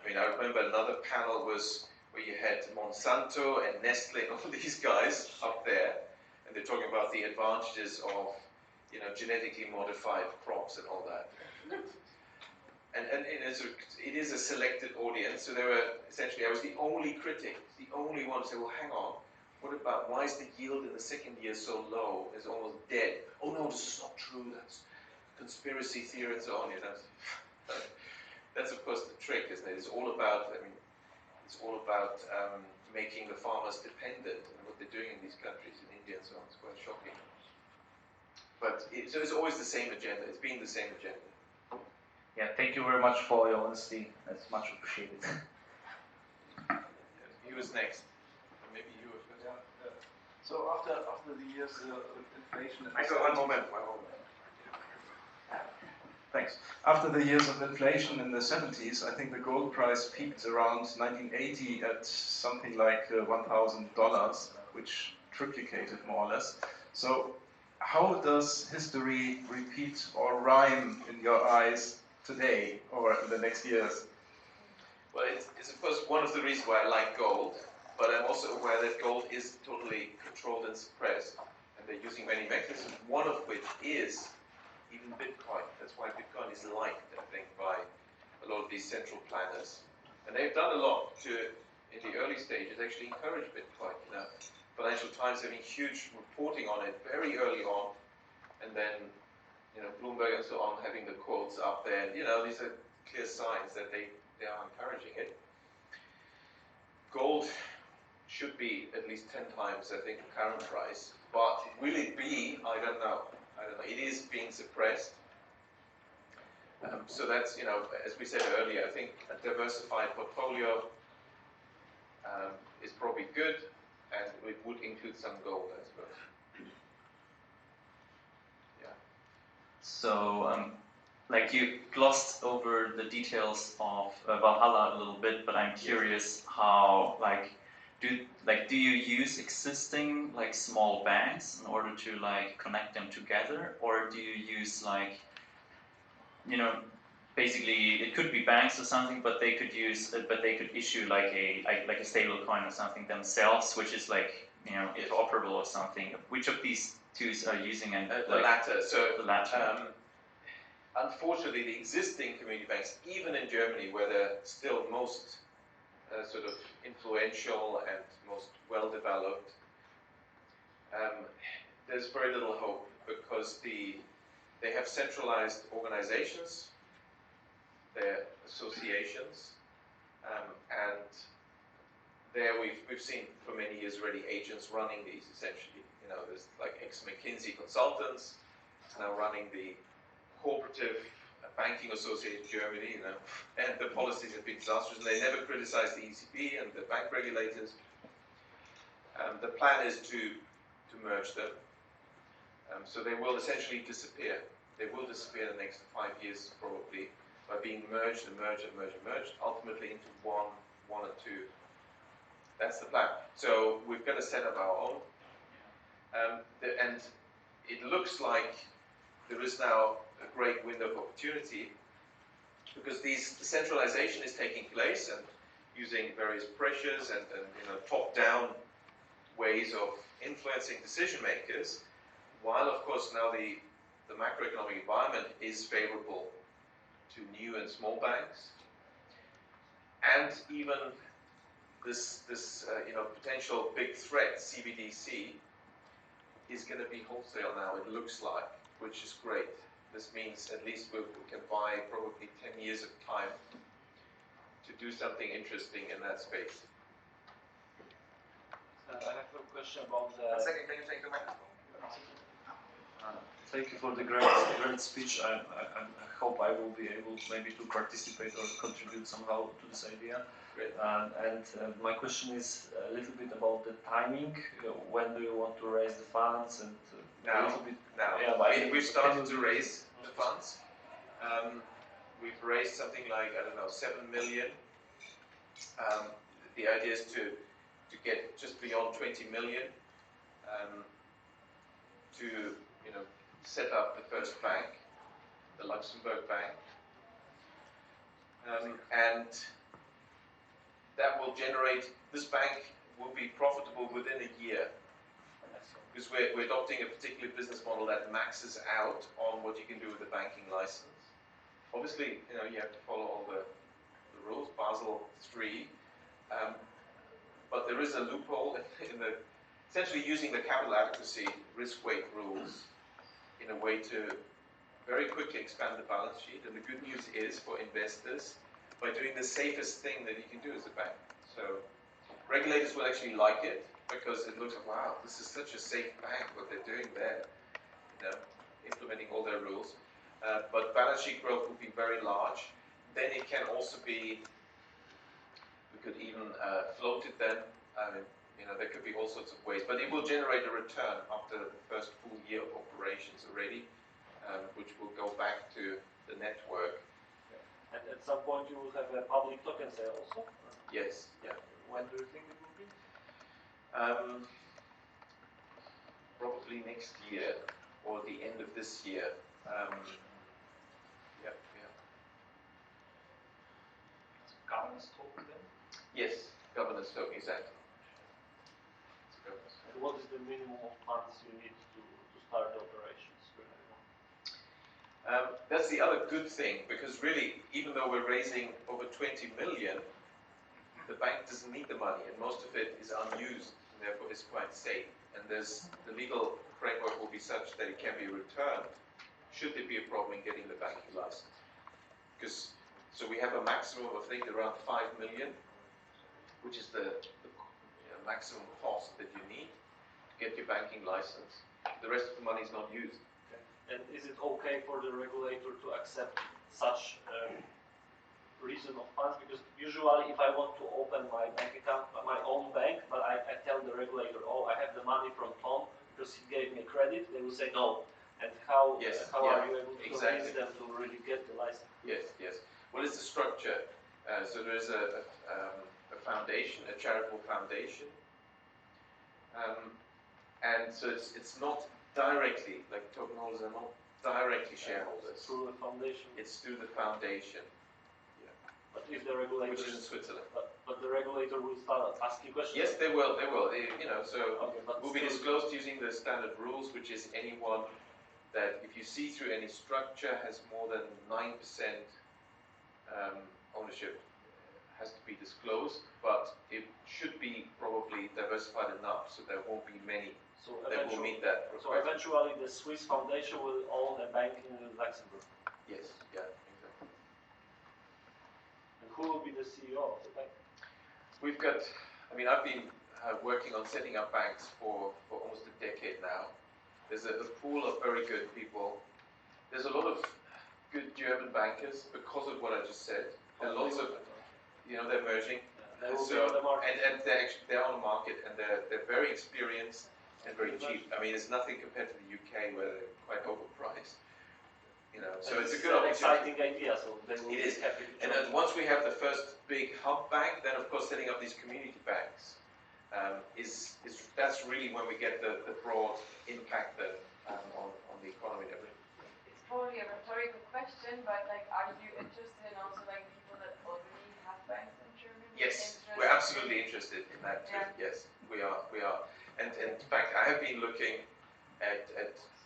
I mean, I remember another panel was where you had Monsanto and Nestle and all these guys up there, and they're talking about the advantages of, genetically modified crops and all that. And it is a selected audience, so they were essentially, I was the only critic, the only one to say, well, hang on, what about, why is the yield in the second year so low? It's almost dead. Oh no, this is not true, that's conspiracy theory and so on. That's of course the trick, isn't it? It's all about, making the farmers dependent on what they're doing in these countries, in India and so on. It's quite shocking. But so it's always the same agenda. It's been the same agenda. Yeah, thank you very much for your honesty. That's much appreciated. He was next. Maybe you were first. Yeah. So after the years of inflation... One moment. Thanks. After the years of inflation in the 70s, I think the gold price peaked around 1980 at something like $1,000, which triplicated more or less. So how does history repeat or rhyme in your eyes today or in the next years? Well, it's of course one of the reasons why I like gold, but I'm also aware that gold is totally controlled and suppressed, and they're using many mechanisms, one of which is even Bitcoin. That's why Bitcoin is liked, I think, by a lot of these central planners. And they've done a lot to, in the early stages, actually encourage Bitcoin. Financial Times having huge reporting on it very early on, and then, Bloomberg and so on having the quotes up there. And, these are clear signs that they are encouraging it. Gold should be at least 10 times, I think, the current price. But will it be? I don't know. It is being suppressed. So that's, as we said earlier, I think a diversified portfolio is probably good, and it would include some gold, I suppose. Yeah. So, you glossed over the details of Valhalla a little bit, but I'm curious how, do you use existing small banks in order to connect them together, or do you use basically it could be banks or something, but they could issue a stable coin or something themselves, which is interoperable or something. Which of these two are you using? And the latter. So the latter. Unfortunately, the existing community banks, even in Germany, where they're still most sort of influential and most well-developed, there's very little hope because they have centralized organizations, they're associations, and there we've seen for many years already agents running these essentially. There's ex-McKinsey consultants now running the Cooperative Banking Association Germany, and the policies have been disastrous, and they never criticize the ECB and the bank regulators. The plan is to merge them. So they will essentially disappear. They will disappear in the next 5 years probably by being merged and merged and merged and merged, ultimately into one or two. That's the plan. So we've got to set up our own. And it looks like there is now a great window of opportunity because the centralization is taking place and using various pressures and top-down ways of influencing decision makers, while of course now the macroeconomic environment is favorable to new and small banks, and even this potential big threat, CBDC, is going to be wholesale now, it looks like, which is great. This means at least we can buy probably 10 years of time to do something interesting in that space. I have a question about the... One second, can you take the microphone? Thank you for the great speech. I hope I will be able maybe to participate or contribute somehow to this idea. Great. And my question is a little bit about the timing. When do you want to raise the funds? And Now, a little bit. now. Yeah, We've started to raise the funds. We've raised something like, I don't know, 7 million. The idea is to get just beyond 20 million to set up the first bank, the Luxembourg bank, and that will generate. This bank will be profitable within a year because we're adopting a particular business model that maxes out on what you can do with a banking license. Obviously, you have to follow all the rules, Basel III, but there is a loophole in the essentially using the capital adequacy risk weight rules in a way to very quickly expand the balance sheet. And the good news is for investors, by doing the safest thing that you can do as a bank. So regulators will actually like it because it looks like, wow, this is such a safe bank, what they're doing there, implementing all their rules. But balance sheet growth will be very large. Then it can also be, we could even float it then. There could be all sorts of ways, but it will generate a return after the first full year of operations already, which will go back to the network. And at some point you will have a public token sale also? Yes, yeah. When do you think it will be? Probably next year or the end of this year. Yeah. Governance token then? Yes, governance token, exactly. And what is the minimum of funds you need to start the operations? That's the other good thing, because really, even though we're raising over 20 million, the bank doesn't need the money, and most of it is unused, and therefore is quite safe. And the legal framework will be such that it can be returned, should there be a problem in getting the banking license. So we have a maximum of, I think, around 5 million, which is the maximum cost that you need to get your banking license. The rest of the money is not used. And is it okay for the regulator to accept such reason of funds? Because usually if I want to open my bank account, my own bank, but I tell the regulator, oh, I have the money from Tom because he gave me credit, they will say no. And how are you able to convince them to really get the license? Yes. What is the structure? So there is a foundation, a charitable foundation. And so it's not directly, like token holders are not directly shareholders. Through the foundation? It's through the foundation. Yeah. But if the regulator... Which is in Switzerland. But the regulator will start asking questions? Yes, they will. So okay, will be disclosed using the standard rules, which is anyone that, if you see through any structure, has more than 9% ownership has to be disclosed, but it should be probably diversified enough so there won't be many that will meet that requirement. So eventually the Swiss foundation will own a bank in Luxembourg? Yes, yeah, exactly. And who will be the CEO of the bank? We've got, I've been working on setting up banks for almost a decade now. There's a pool of very good people. There's a lot of good German bankers because of what I just said. And lots of, they're merging. They will be on the market. And they're on the market, and they're very experienced and very cheap. I mean, it's nothing compared to the UK where they're quite overpriced. You know, so it's a good opportunity. Exciting idea. So they will It be is. happy to And then once we have the first big hub bank, then of course setting up these community banks that's really when we get the broad impact then on the economy and everything. It's probably a rhetorical question, but like, are you interested in also like people that already have banks in Germany? Yes, we're absolutely interested in that too. Yeah. Yes, we are. And in fact, I have been looking at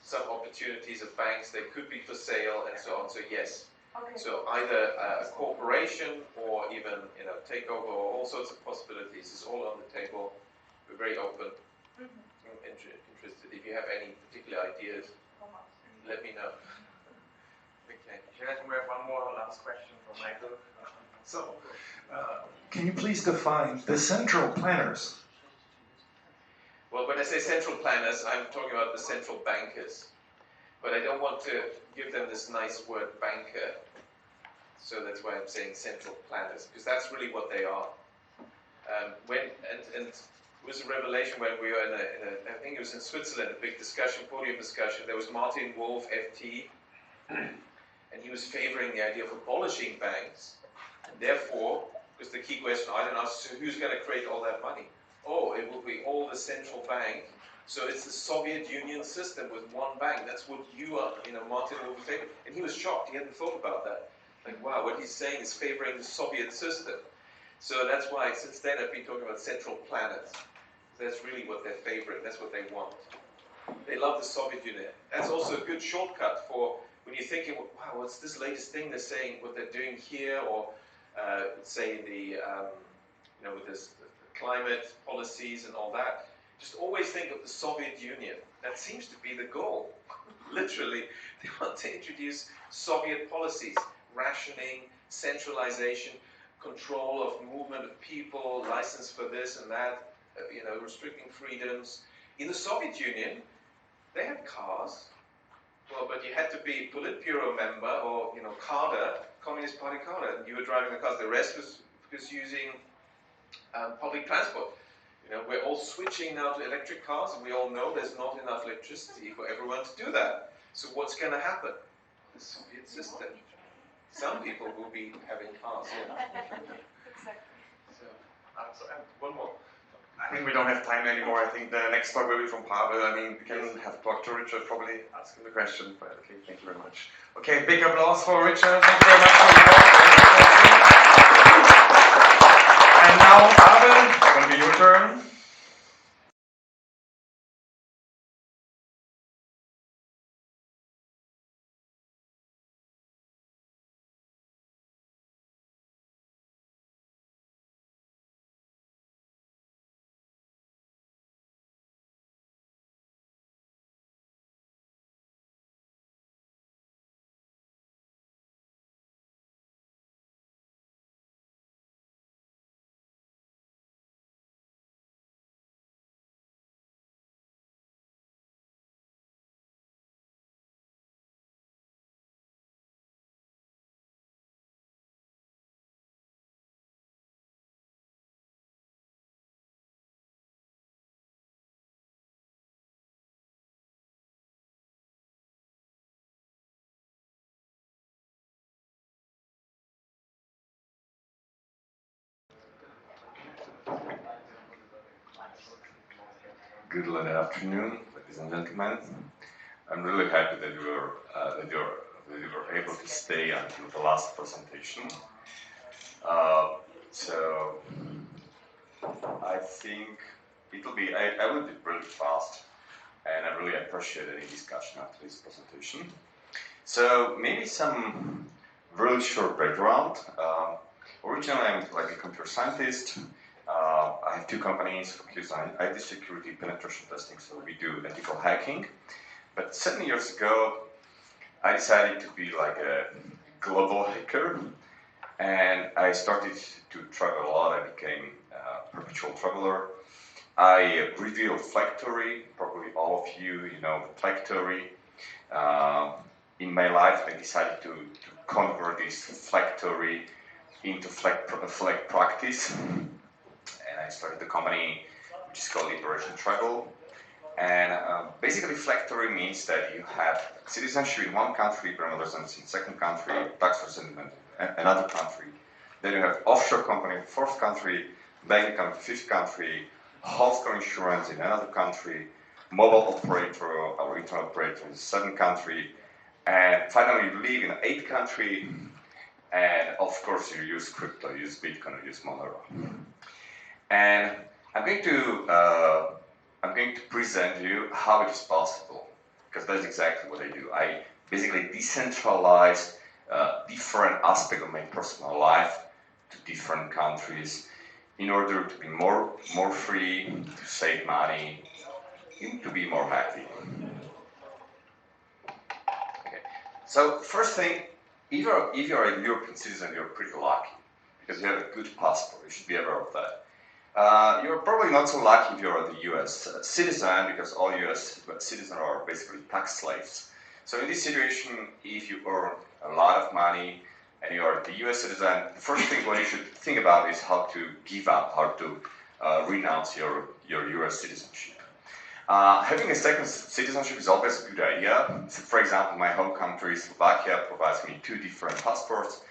some opportunities of banks that could be for sale and so on. So yes. Okay. So either a corporation or even takeover or all sorts of possibilities is all on the table. We're very open, interested. If you have any particular ideas, let me know. Okay. I think we have one more last question from Michael. So, can you please define the central planners? Well, when I say central planners, I'm talking about the central bankers. But I don't want to give them this nice word banker. So that's why I'm saying central planners, because that's really what they are. And it was a revelation when we were in a I think it was in Switzerland, a big discussion, podium discussion. There was Martin Wolf, FT, and he was favoring the idea of abolishing banks. And therefore, because the key question I didn't ask, so who's going to create all that money? Oh, it will be all the central bank. So it's the Soviet Union system with one bank. That's what Martin Wolf was favoring. And he was shocked. He hadn't thought about that. Like, wow, what he's saying is favoring the Soviet system. So that's why, since then, I've been talking about central planners. That's really what they're favoring. That's what they want. They love the Soviet Union. That's also a good shortcut for when you're thinking, wow, what's this latest thing they're saying, what they're doing here, or say with this the climate policies and all that. Just always think of the Soviet Union. That seems to be the goal. Literally, they want to introduce Soviet policies, rationing, centralization, control of movement of people, license for this and that, restricting freedoms. In the Soviet Union, they had cars. Well, but you had to be Politburo member or, cadre, Communist Party cadre, and you were driving the cars. The rest was using public transport. We're all switching now to electric cars, and we all know there's not enough electricity for everyone to do that. So what's going to happen? The Soviet system. Some people will be having cars. So, and one more. I think we don't have time anymore. I think the next talk will be from Pavol. I mean, we can have talked to Richard, probably ask him the question, but okay, thank you very much. Okay, big applause for Richard. Thank you very much for the talk. And now, Pavol, it's going to be your turn. Good afternoon, ladies and gentlemen. I'm really happy that you were able to stay until the last presentation. So I think I will be really fast, and I really appreciate any discussion after this presentation. So maybe some really short background. Originally, I'm like a computer scientist. I have two companies focused on IT security penetration testing, so we do ethical hacking. But 7 years ago, I decided to be like a global hacker, and I started to travel a lot. I became a perpetual traveler. I revealed flag theory. Probably all of you know flag theory. In my life, I decided to convert this flag theory into flag practice. and I started the company which is called Operation Travel. And basically, flexitory means that you have citizenship in one country, permanent residency in second country, tax resident in another country. Then you have offshore company in fourth country, bank account in fifth country, healthcare insurance in another country, mobile operator or internet operator in the seventh country, and finally you live in the eighth country, and of course you use crypto, you use Bitcoin, you use Monero. And I'm going to present you how it is possible, because that's exactly what I do. I basically decentralize different aspects of my personal life to different countries in order to be more free, to save money, and to be more happy. Okay. So first thing, if you're a European citizen, you're pretty lucky because you have a good passport. You should be aware of that. You're probably not so lucky if you're the US citizen, because all US citizens are basically tax slaves. So in this situation, if you earn a lot of money and you are the US citizen, the first thing what you should think about is how to give up, how to renounce your US citizenship. Having a second citizenship is always a good idea. So for example, my home country, Slovakia, provides me 2 different passports.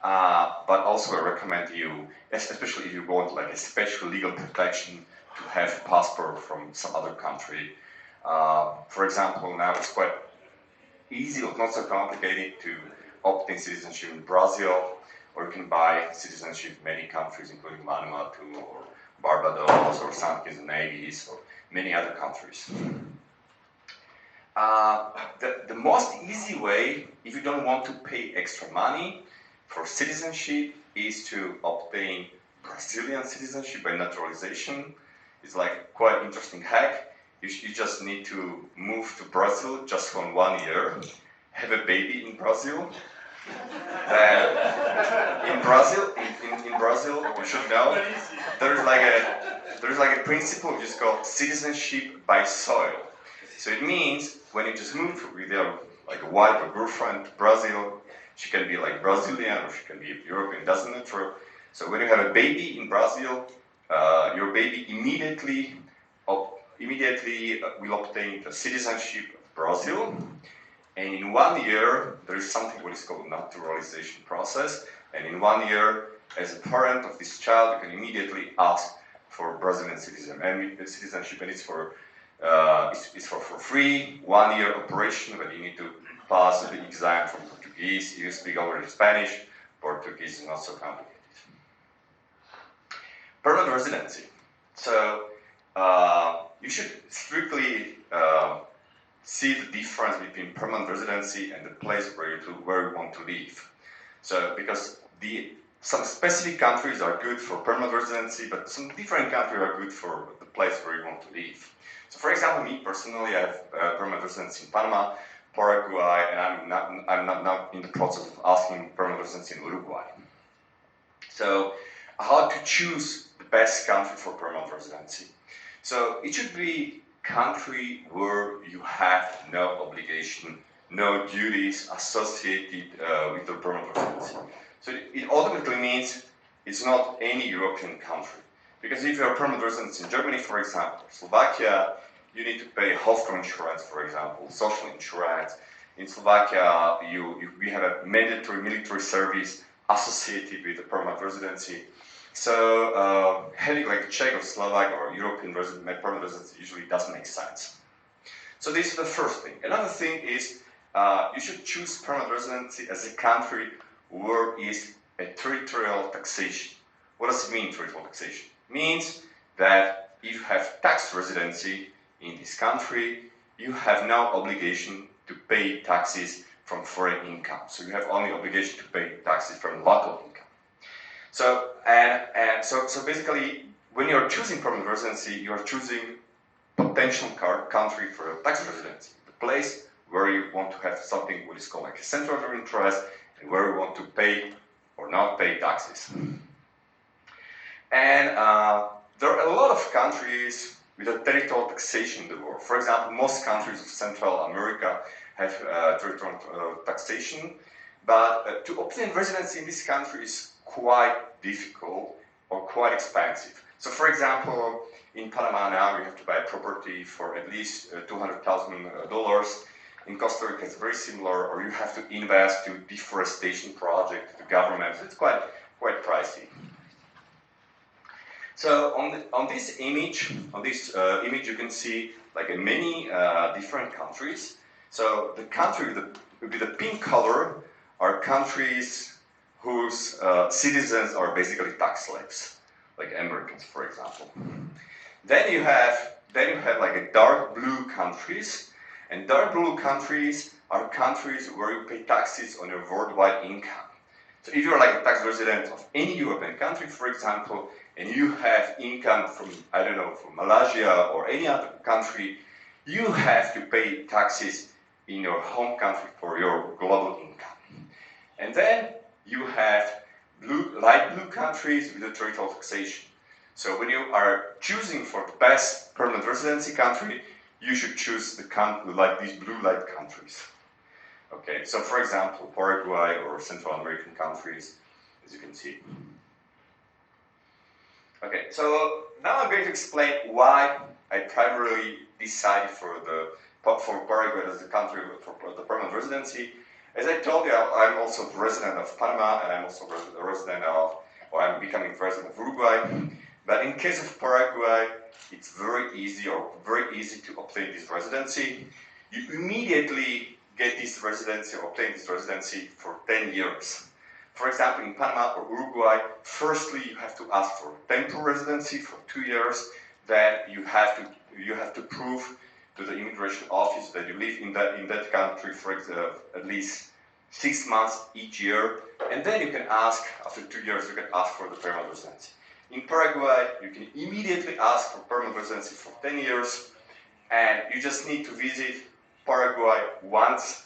But also I recommend you, especially if you want like a special legal protection, to have a passport from some other country. For example, now it's quite easy or not so complicated to obtain citizenship in Brazil, or you can buy citizenship in many countries, including Vanuatu or Barbados or St. Kitts and Nevis or many other countries. The most easy way, if you don't want to pay extra money for citizenship, is to obtain Brazilian citizenship by naturalization. It's like quite interesting hack. You just need to move to Brazil just for 1 year, have a baby in Brazil. Then in Brazil, you should know there's like a principle which is called citizenship by soil. So it means when you just move with your like a wife or girlfriend to Brazil, she can be like Brazilian or she can be European, doesn't matter. So when you have a baby in Brazil, your baby immediately will obtain the citizenship of Brazil. And in 1 year, there is something what is called naturalization process. And in 1 year, as a parent of this child, you can immediately ask for Brazilian citizenship. And it's for free, 1 year operation, but you need to pass the exam from Portuguese. You speak already Spanish. Portuguese is not so complicated. Permanent residency. So you should strictly see the difference between permanent residency and the place where you want to live. So because some specific countries are good for permanent residency, but some different countries are good for the place where you want to live. So for example, me personally, I have permanent residency in Panama, Paraguay, and I'm not now in the process of asking permanent residency in Uruguay. So how to choose the best country for permanent residency? So it should be country where you have no obligation, no duties associated with the permanent residency. So it ultimately means it's not any European country. Because if you're a permanent resident in Germany, for example, Slovakia, you need to pay healthcare insurance, for example, social insurance. In Slovakia, we have a mandatory military service associated with the permanent residency. So having like Czech or Slovak or European permanent residency usually doesn't make sense. So this is the first thing. Another thing is you should choose permanent residency as a country where is a territorial taxation. What does it mean, territorial taxation? It means that if you have tax residency in this country, you have no obligation to pay taxes from foreign income. So you have only obligation to pay taxes from local income. So so basically, when you're choosing permanent residency, you are choosing potential country for a tax residency, the place where you want to have something what is called like a center of interest, and where you want to pay or not pay taxes. And there are a lot of countries with a territorial taxation in the world. For example, most countries of Central America have territorial taxation, but to obtain residency in this country is quite difficult or quite expensive. So for example, in Panama now you have to buy property for at least $200,000. In Costa Rica it's very similar, or you have to invest to deforestation project to the government. It's quite pricey. So on this image, you can see like many different countries. So the country with the pink color are countries whose citizens are basically tax slaves, like Americans, for example. Then you have like a dark blue countries, and dark blue countries are countries where you pay taxes on your worldwide income. So if you're like a tax resident of any European country, for example, and you have income from, I don't know, from Malaysia or any other country, you have to pay taxes in your home country for your global income. And then you have light blue countries with a territorial taxation. So when you are choosing for the best permanent residency country, you should choose the country like these blue light countries. Okay, so for example, Paraguay or Central American countries, as you can see. Okay, so now I'm going to explain why I primarily decided for Paraguay as the country for the permanent residency. As I told you, I'm also a resident of Panama, and I'm also a resident of, or I'm becoming resident of Uruguay. But in case of Paraguay, it's very easy to obtain this residency. You immediately get this residency or obtain this residency for 10 years. For example, in Panama or Uruguay, firstly you have to ask for temporary residency for 2 years. Then you have to prove to the immigration office that you live in that country for at least 6 months each year. And then you can ask, after 2 years, you can ask for the permanent residency. In Paraguay, you can immediately ask for permanent residency for 10 years, and you just need to visit Paraguay once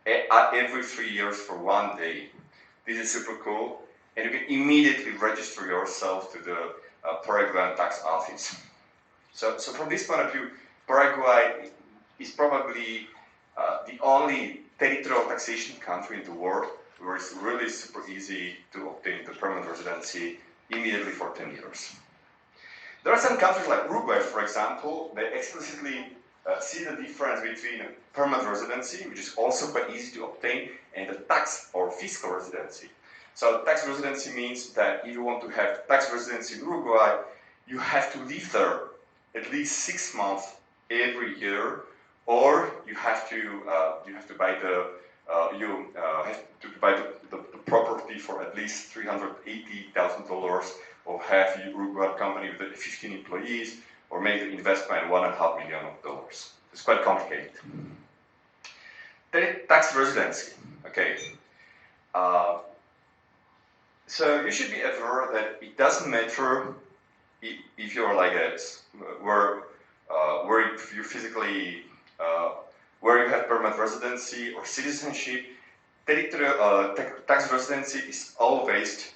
every 3 years for 1 day. This is super cool, and you can immediately register yourself to the Paraguayan tax office. So from this point of view, Paraguay is probably the only territorial taxation country in the world where it's really super easy to obtain the permanent residency immediately for 10 years. There are some countries like Uruguay, for example, they explicitly see the difference between permanent residency, which is also quite easy to obtain, and the tax or fiscal residency. So tax residency means that if you want to have tax residency in Uruguay, you have to live there at least 6 months every year, or you have to buy the property for at least $380,000, or have a Uruguayan company with 15 employees, or make an investment of $1.5 million. It's quite complicated. Then tax residency. Okay. So you should be aware that it doesn't matter if you're like where you physically where you have permanent residency or citizenship. Tax residency is always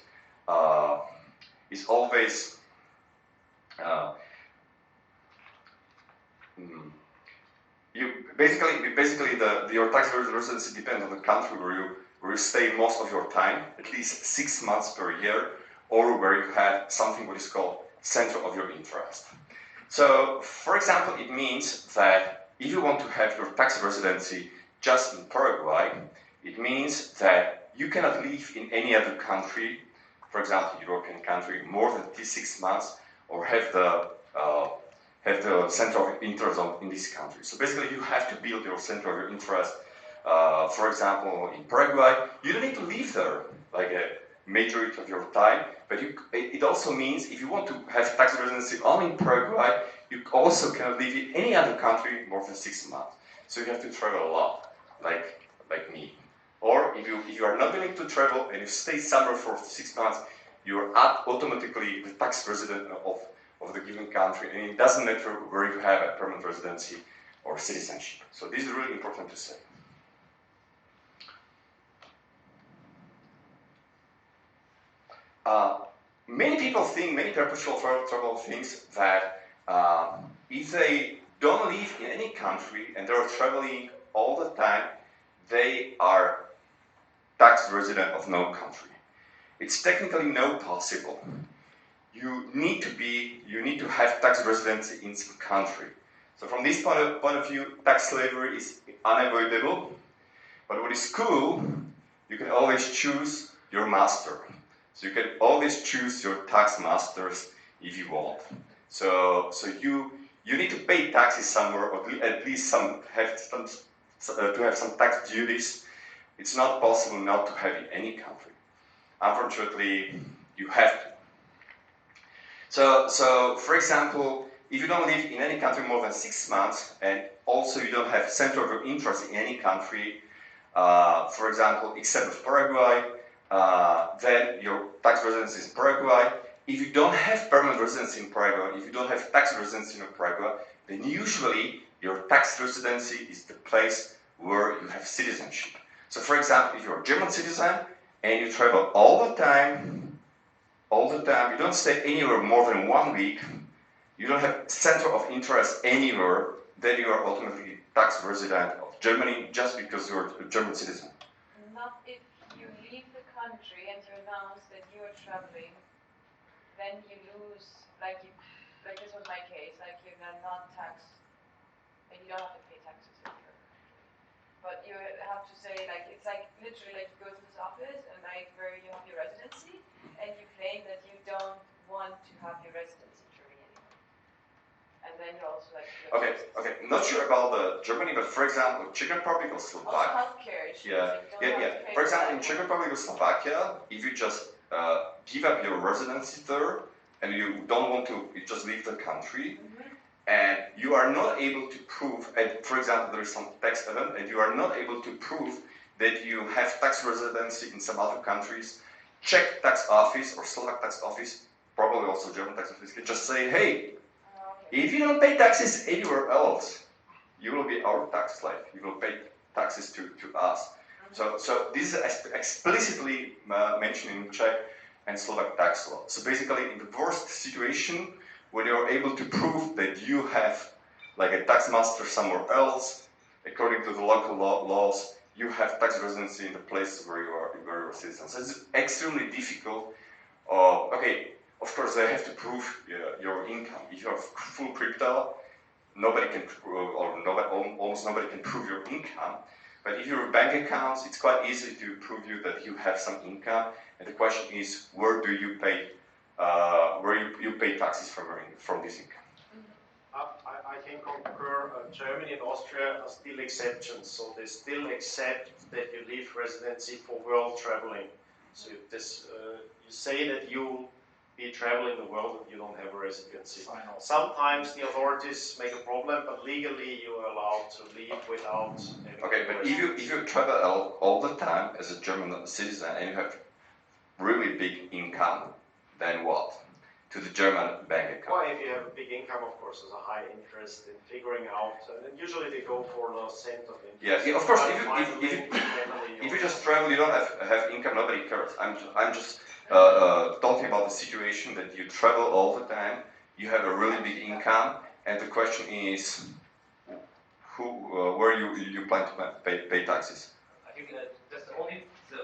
your tax residency depends on the country where you stay most of your time, at least 6 months per year, or where you have something what is called center of your interest. So, for example, it means that if you want to have your tax residency just in Paraguay, it means that you cannot live in any other country, for example, European country, more than 6 months, or have the center of interest in this country. So basically, you have to build your center of your interest. For example, in Paraguay, you don't need to live there like a majority of your time, but it also means if you want to have tax residency only in Paraguay, you also cannot live in any other country more than 6 months. So you have to travel a lot, like me. Or if you are not willing to travel and you stay somewhere for 6 months, you are automatically the tax resident of the given country, and it doesn't matter where you have a permanent residency or citizenship. So this is really important to say. Many people think that if they don't live in any country and they're traveling all the time, they are tax resident of no country. It's technically not possible. you need to have tax residency in some country. So from this point of view, tax slavery is unavoidable. But what is cool, you can always choose your master. So you can always choose your tax masters if you want. So you need to pay taxes somewhere, or at least to have some tax duties. It's not possible not to have in any country. Unfortunately, you have to. So for example, if you don't live in any country more than 6 months, and also you don't have center of interest in any country, for example, except for Paraguay, then your tax residency is Paraguay. If you don't have permanent residency in Paraguay, if you don't have tax residency in Paraguay, then usually your tax residency is the place where you have citizenship. So for example, if you're a German citizen and you travel all the time, you don't stay anywhere more than 1 week, you don't have center of interest anywhere, then you are automatically tax resident of Germany just because you're a German citizen. Not if you leave the country and you announce that you are traveling, then you lose, like this was my case, like you're not taxed, and you don't have to pay taxes if you're. But you have to say, like, it's like literally like you go to this office and like where you have your residency, and you claim that you don't want to have your residency in Germany anymore. And then you also like. Okay. Not sure about Germany, but for example, Czech Republic or Slovakia. Also healthcare issues. Yeah. For example, in Czech Republic or Slovakia, if you just give up your residency there and you don't want to, you just leave the country, and you are not able to prove, and for example, there is some tax event, and you are not able to prove that you have tax residency in some other countries, Czech tax office or Slovak tax office, probably also German tax office, can just say, hey, if you don't pay taxes anywhere else, you will be our tax slave. You will pay taxes to us. So this is explicitly mentioned in Czech and Slovak tax law. So basically, in the worst situation, when you are able to prove that you have like a tax master somewhere else, according to the local laws, you have tax residency in the place where you are a citizen. So it's extremely difficult. Okay, of course they have to prove your income. If you have full crypto, almost nobody can prove your income. But if you have bank accounts, it's quite easy to prove you that you have some income. And the question is, where do you pay? Where you pay taxes from this income? I can concur. Germany and Austria are still exceptions, so they still accept that you leave residency for world traveling. So you say that you be traveling the world and you don't have a residency. Sometimes the authorities make a problem, but legally you are allowed to leave without having. Okay, but if you travel all the time as a German citizen and you have really big income, then what? To the German bank account. Well, if you have a big income, of course, there's a high interest in figuring out, and usually they go for the cent of interest. Yeah, of course. If you just travel, you don't have income. Nobody cares. I'm just talking about the situation that you travel all the time. You have a really big income, and the question is, where you plan to pay taxes? I think that's the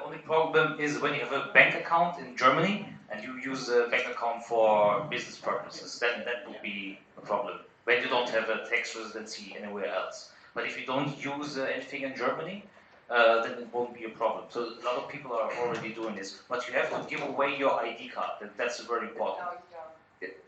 only problem is when you have a bank account in Germany and you use a bank account for business purposes, then that would be a problem. When you don't have a tax residency anywhere else. But if you don't use anything in Germany, then it won't be a problem. So a lot of people are already doing this. But you have to give away your ID card. That's very important. No, you don't.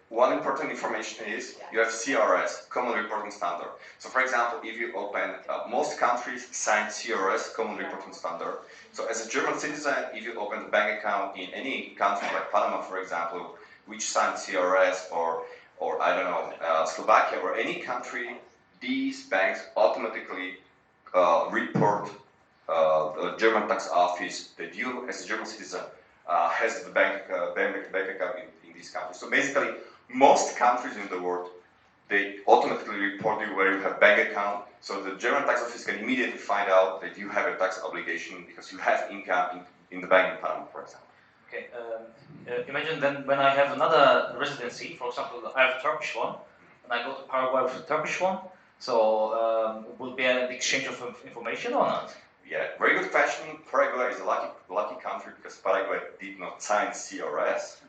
One important information is you have CRS, Common Reporting Standard. So for example, if you open, most countries sign CRS, Common Reporting Standard. So as a German citizen, if you open a bank account in any country like Panama, for example, which signs CRS, or I don't know, Slovakia or any country, these banks automatically report the German tax office that you, as a German citizen, has the bank account in these countries. So basically, most countries in the world, they automatically report you where you have bank account, so the German tax office can immediately find out that you have a tax obligation because you have income in the bank in Panama, for example. Okay, imagine then when I have another residency, for example, I have a Turkish one, and I go to Paraguay with a Turkish one, so will be an exchange of information or not? Yeah, very good question. Paraguay is a lucky country because Paraguay did not sign CRS,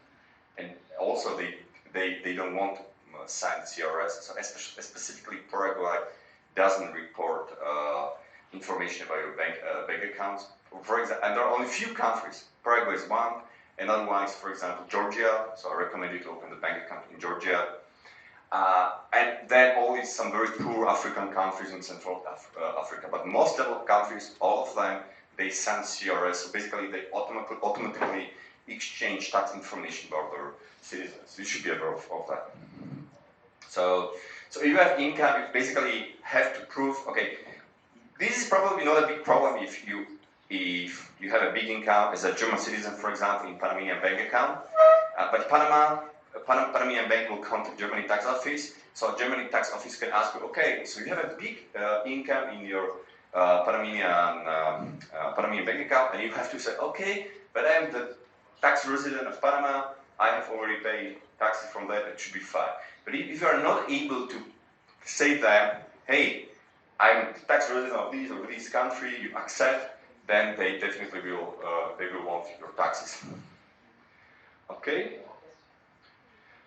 and also they don't want to sign CRS. So specifically Paraguay doesn't report information about your bank accounts. For example, and there are only few countries. Paraguay is one. Another one is, for example, Georgia. So I recommend you to open the bank account in Georgia. And then only some very poor African countries in Central Africa. But most developed countries, all of them, they send CRS. So basically, they automatically exchange tax information about their citizens. You should be aware of that. So if you have income, you basically have to prove, okay, this is probably not a big problem if you have a big income as a German citizen, for example, in Panamanian bank account. But Panamanian bank will contact Germany tax office. So Germany tax office can ask you, okay, so you have a big income in your Panamanian bank account, and you have to say, okay, but I am the tax resident of Panama. I have already paid taxes from that. It should be fine. But if you are not able to say that, hey, I'm tax resident of this country, you accept, then they definitely will want your taxes. Okay.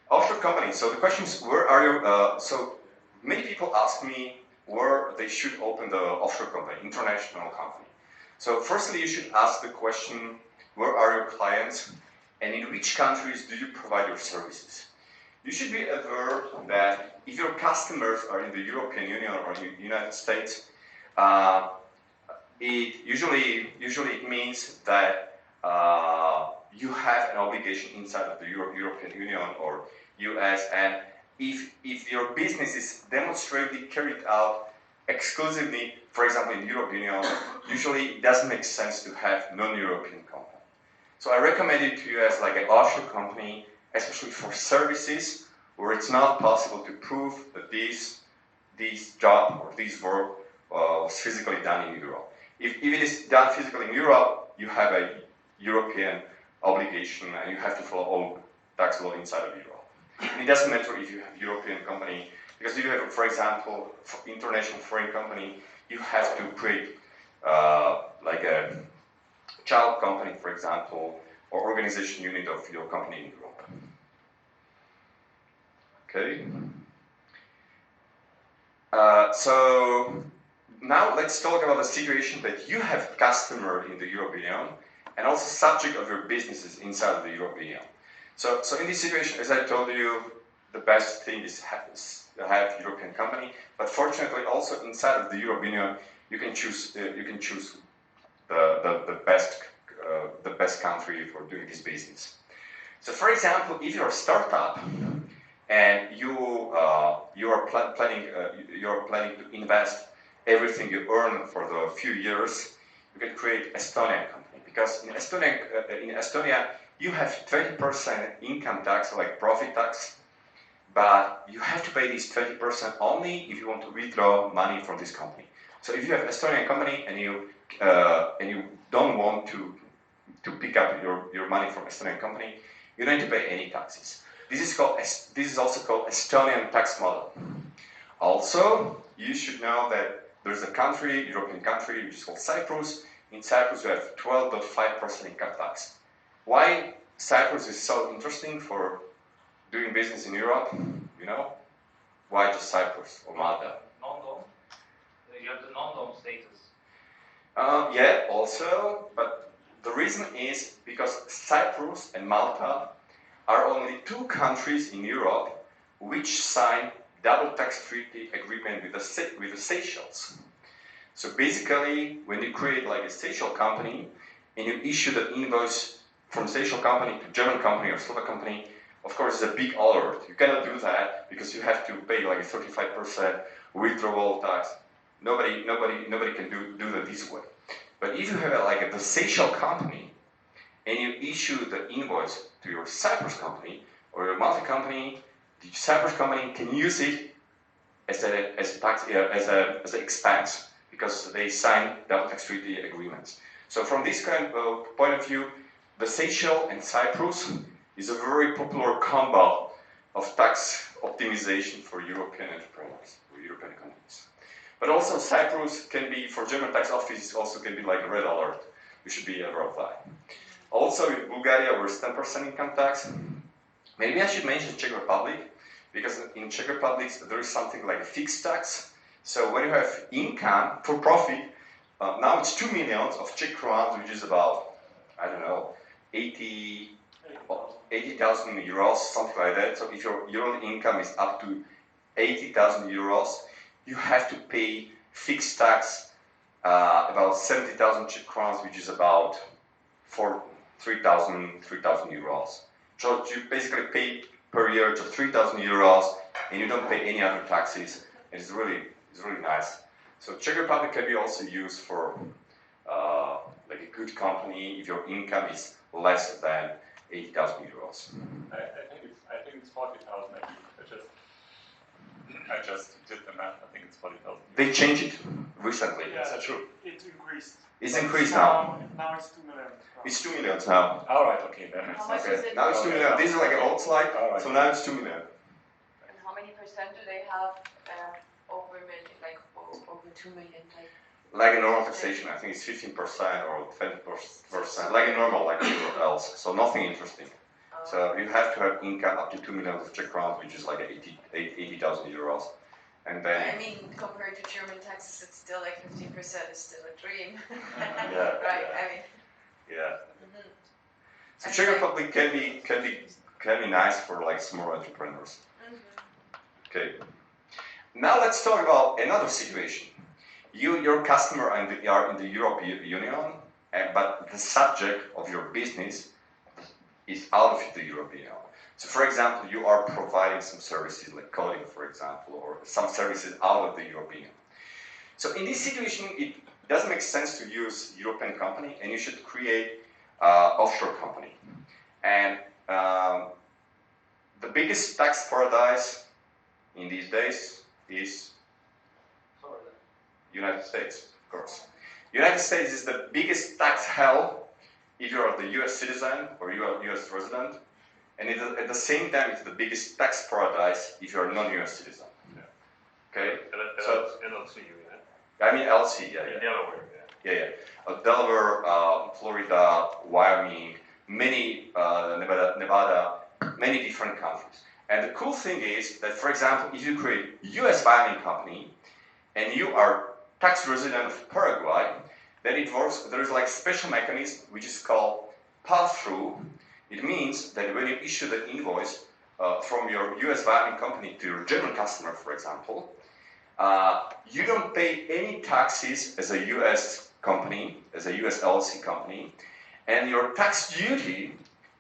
Offshore companies. So the question is, where are you? So many people ask me where they should open the offshore company, international company. So firstly, you should ask the question, where are your clients, and in which countries do you provide your services? You should be aware that if your customers are in the European Union or in the United States, it usually it means that you have an obligation inside of the European Union or US, and if your business is demonstrably carried out exclusively, for example, in the European Union, usually it doesn't make sense to have non-European company. So I recommend it to you as like an offshore company, especially for services where it's not possible to prove that this job or this work was physically done in Europe. If it is done physically in Europe, you have a European obligation and you have to follow all tax law inside of Europe. And it doesn't matter if you have European company, because if you have, for example, international foreign company, you have to create like a child company, for example, or organization unit of your company in Europe. Okay. So now let's talk about the situation that you have customer in the European Union and also subject of your businesses inside of the European Union. So in this situation, as I told you, the best thing is to have European company, but fortunately also inside of the European Union, you can choose the best country for doing this business. So for example, if you're a startup and you are planning to invest everything you earn for the few years, you can create Estonian company, because in Estonia you have 20% income tax, like profit tax, but you have to pay this 20% only if you want to withdraw money from this company. So if you have Estonian company and you don't want to pick up your money from Estonian company, you don't need to pay any taxes. This is also called Estonian tax model. Also, you should know that there's a country, European country, which is called Cyprus. In Cyprus, you have 12.5% income tax. Why Cyprus is so interesting for doing business in Europe? You know? Why just Cyprus or Malta? Non-dom. You have the non-dom status. Yeah, also, but the reason is because Cyprus and Malta are only two countries in Europe which sign double tax treaty agreement with the Seychelles. So basically, when you create like a Seychelles company and you issue the invoice from Seychelles company to German company or Slovak company, of course, it's a big alert. You cannot do that because you have to pay like a 35% withdrawal tax. Nobody can do that this way. But if you have the Seychelles company and you issue the invoice to your Cyprus company or your Malta company, the Cyprus company can use it as an expense because they sign double tax treaty agreements. So from this kind of point of view, the Seychelles and Cyprus is a very popular combo of tax optimization for European entrepreneurs, for European companies. But also Cyprus can be, for German tax office, also can be like a red alert. We should be aware of that. Also in Bulgaria, we're 10% income tax. Maybe I should mention Czech Republic, because in Czech Republic there is something like a fixed tax. So when you have income for profit, now it's 2 million of Czech crowns, which is about, I don't know, 80,000 euros, something like that. So if your yearly income is up to 80,000 euros, you have to pay fixed tax about 70,000 Czech crowns, which is about 3,000 euros. So you basically pay per year to 3,000 euros, and you don't pay any other taxes. And it's really nice. So Czech Republic can be also used for like a good company if your income is less than 80,000 euros. I think it's 40,000 actually. I just did the math. I think it's 40,000. They changed it recently. Yeah, Is that true? It increased. It's increased now. Now it's 2 million. It's 2 million now. All right. Okay. That makes How much sense. is it? Now it's 2 million. This is like an old slide. All right. So now it's 2 million. And how many percent do they have over million, like over 2 million? Like a normal taxation, I think it's 15% or 20%, like a normal, like everywhere else. So nothing interesting. So you have to have income up to 2 million of Czech crowns, which is like 80,000 euros. And then, I mean, compared to German taxes, it's still like 15% is still a dream. Yeah, Right. yeah. I mean. yeah. Mhm. So Czech Republic can be nice for like small entrepreneurs. Okay. Now let's talk about another situation. Your customer are in the European Union, but the subject of your business is out of the European Union. So for example, you are providing some services like coding, for example, or some services out of the European Union. So in this situation, it doesn't make sense to use European company, and you should create offshore company. And the biggest tax paradise in these days is United States, of course. United States is the biggest tax hell if you are the US citizen or you are a US resident, and at the same time it's the biggest tax paradise if you are a non-US citizen. Yeah. Okay? So LLC, yeah. I mean LC, yeah. In Delaware, yeah. Yeah. Delaware, Florida, Wyoming, many Nevada, many different countries. And the cool thing is that, for example, if you create a US filing company and you are tax resident of Paraguay, then it works. There is like special mechanism which is called pass-through. It means that when you issue the invoice from your US filing company to your German customer, for example, you don't pay any taxes as a US company, as a US LLC company, and your tax duty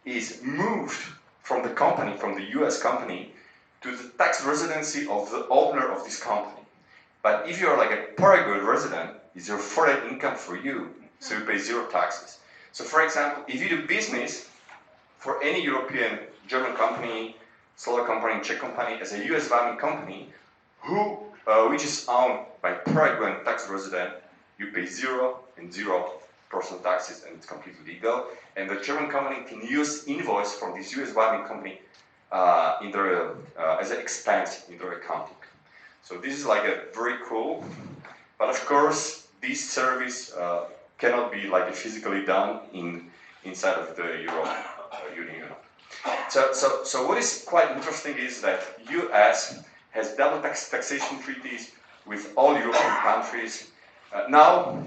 is moved from the company, from the US company, to the tax residency of the owner of this company. But if you're like a Paraguay resident, it's your foreign income for you, so you pay zero taxes. So for example, if you do business for any European, German company, Slovak company, Czech company, as a US filing company, which is owned by Paraguayan tax resident, you pay 0% taxes, and it's completely legal. And the German company can use invoice from this US filing company as an expense in their accounting. So this is like a very cool, but of course this service cannot be like physically done inside of the European Union. So what is quite interesting is that US has double taxation treaties with all European countries. Now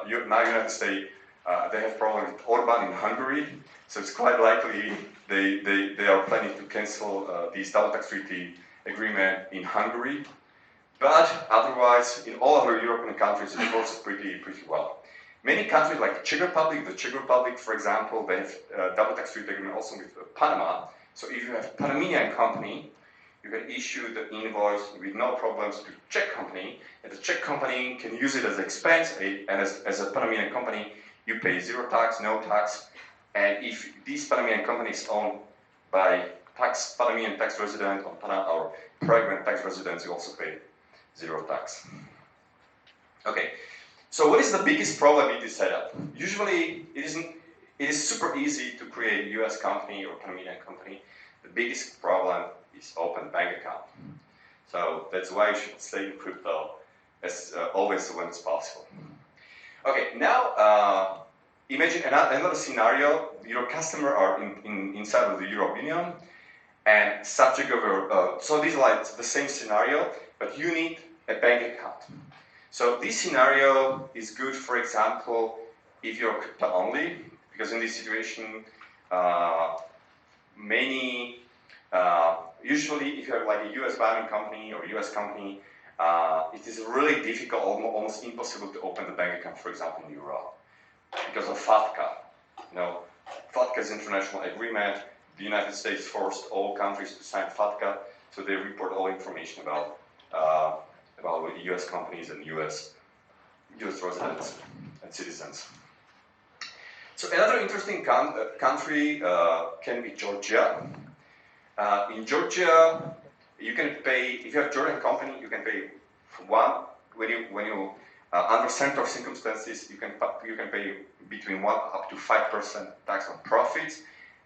United States they have problem with Orban in Hungary, so it's quite likely they are planning to cancel these double tax treaty agreement in Hungary, but otherwise in all other European countries it works pretty well. Many countries like the Czech Republic, for example, they have double tax treaty agreement also with Panama. So if you have a Panamanian company, you can issue the invoice with no problems to Czech company, and the Czech company can use it as an expense, and as a Panamanian company, you pay zero tax, no tax, and if this Panamanian company is owned by Panamanian tax resident or Paraguayan tax residents, you also pay zero tax. Okay, so what is the biggest problem with this setup? Usually, it is super easy to create a US company or Panamanian company. The biggest problem is open bank account. So that's why you should stay in crypto as always when it's possible. Okay, now imagine another scenario. Your customer are inside of the European Union and subject over. So this is like the same scenario, but you need a bank account. So this scenario is good, for example, if you're crypto only, because in this situation, usually if you have like a US buying company or US company, it is really difficult, almost impossible to open the bank account, for example, in Europe, because of FATCA. FATCA is international agreement. The United States forced all countries to sign FATCA, so they report all information about US companies and US residents and citizens. So another interesting country can be Georgia. In Georgia, you can pay, if you have Georgian company, you can pay when you under certain circumstances, you can pay between 1 up to 5% tax on profits.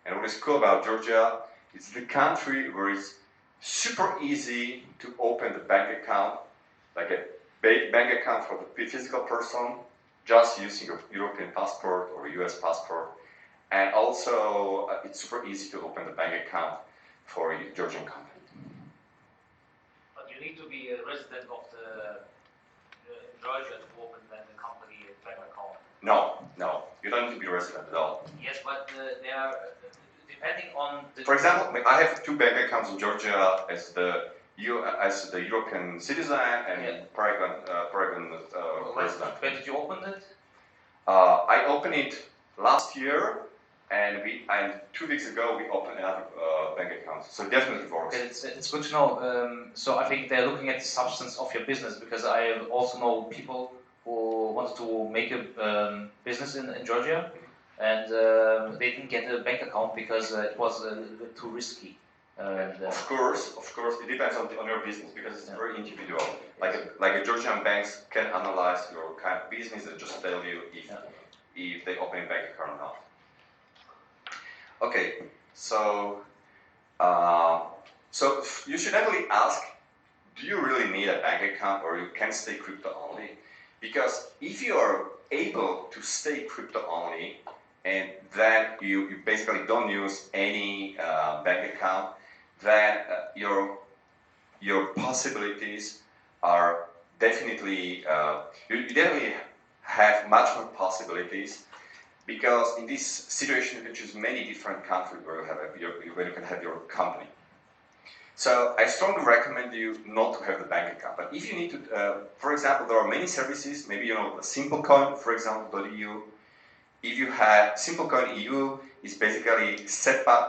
And what is cool about Georgia, it's the country where it's super easy to open the bank account, like a bank account for the physical person, just using a European passport or a US passport. And also, it's super easy to open the bank account for a Georgian company. But you need to be a resident of Georgia to open then the company bank account. No, you don't need to be a resident at all. Yes, but they are depending on the. For example, I have 2 bank accounts in Georgia as the European citizen and Paraguayan resident. When did you open it? I opened it last year, and 2 weeks ago we opened another bank account. So definitely works. It's good to know. So I think they're looking at the substance of your business, because I also know people who wanted to make a business in Georgia, and they didn't get a bank account because it was a little bit too risky. Of course, it depends on your business, because it's very individual. Like a Georgian banks can analyze your kind of business and just tell you if they open a bank account or not. Okay, so you should definitely ask, do you really need a bank account, or you can stay crypto only? Because if you are able to stay crypto only, and then you basically don't use any bank account, then your possibilities are definitely, you definitely have much more possibilities, because in this situation you can choose many different countries where you can have your company. So I strongly recommend you not to have the bank account. But if you need to, for example, there are many services, maybe you know SimpleCoin, for example, .eu. If you have SimpleCoin EU, is basically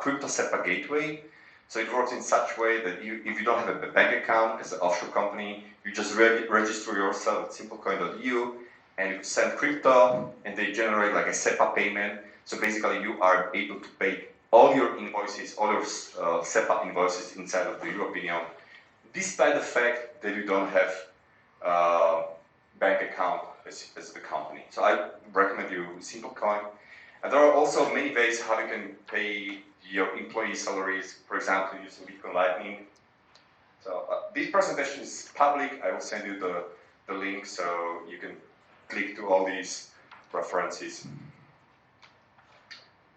crypto SEPA gateway. So it works in such a way that if you don't have a bank account as an offshore company, you just register yourself at SimpleCoin.eu, and you send crypto, and they generate like a SEPA payment. So basically, you are able to pay all your invoices, all your SEPA invoices inside of the European Union, despite the fact that you don't have bank account as the company. So I recommend you SimpleCoin. And there are also many ways how you can pay your employee salaries, for example, using Bitcoin Lightning. So this presentation is public. I will send you the link so you can click to all these references.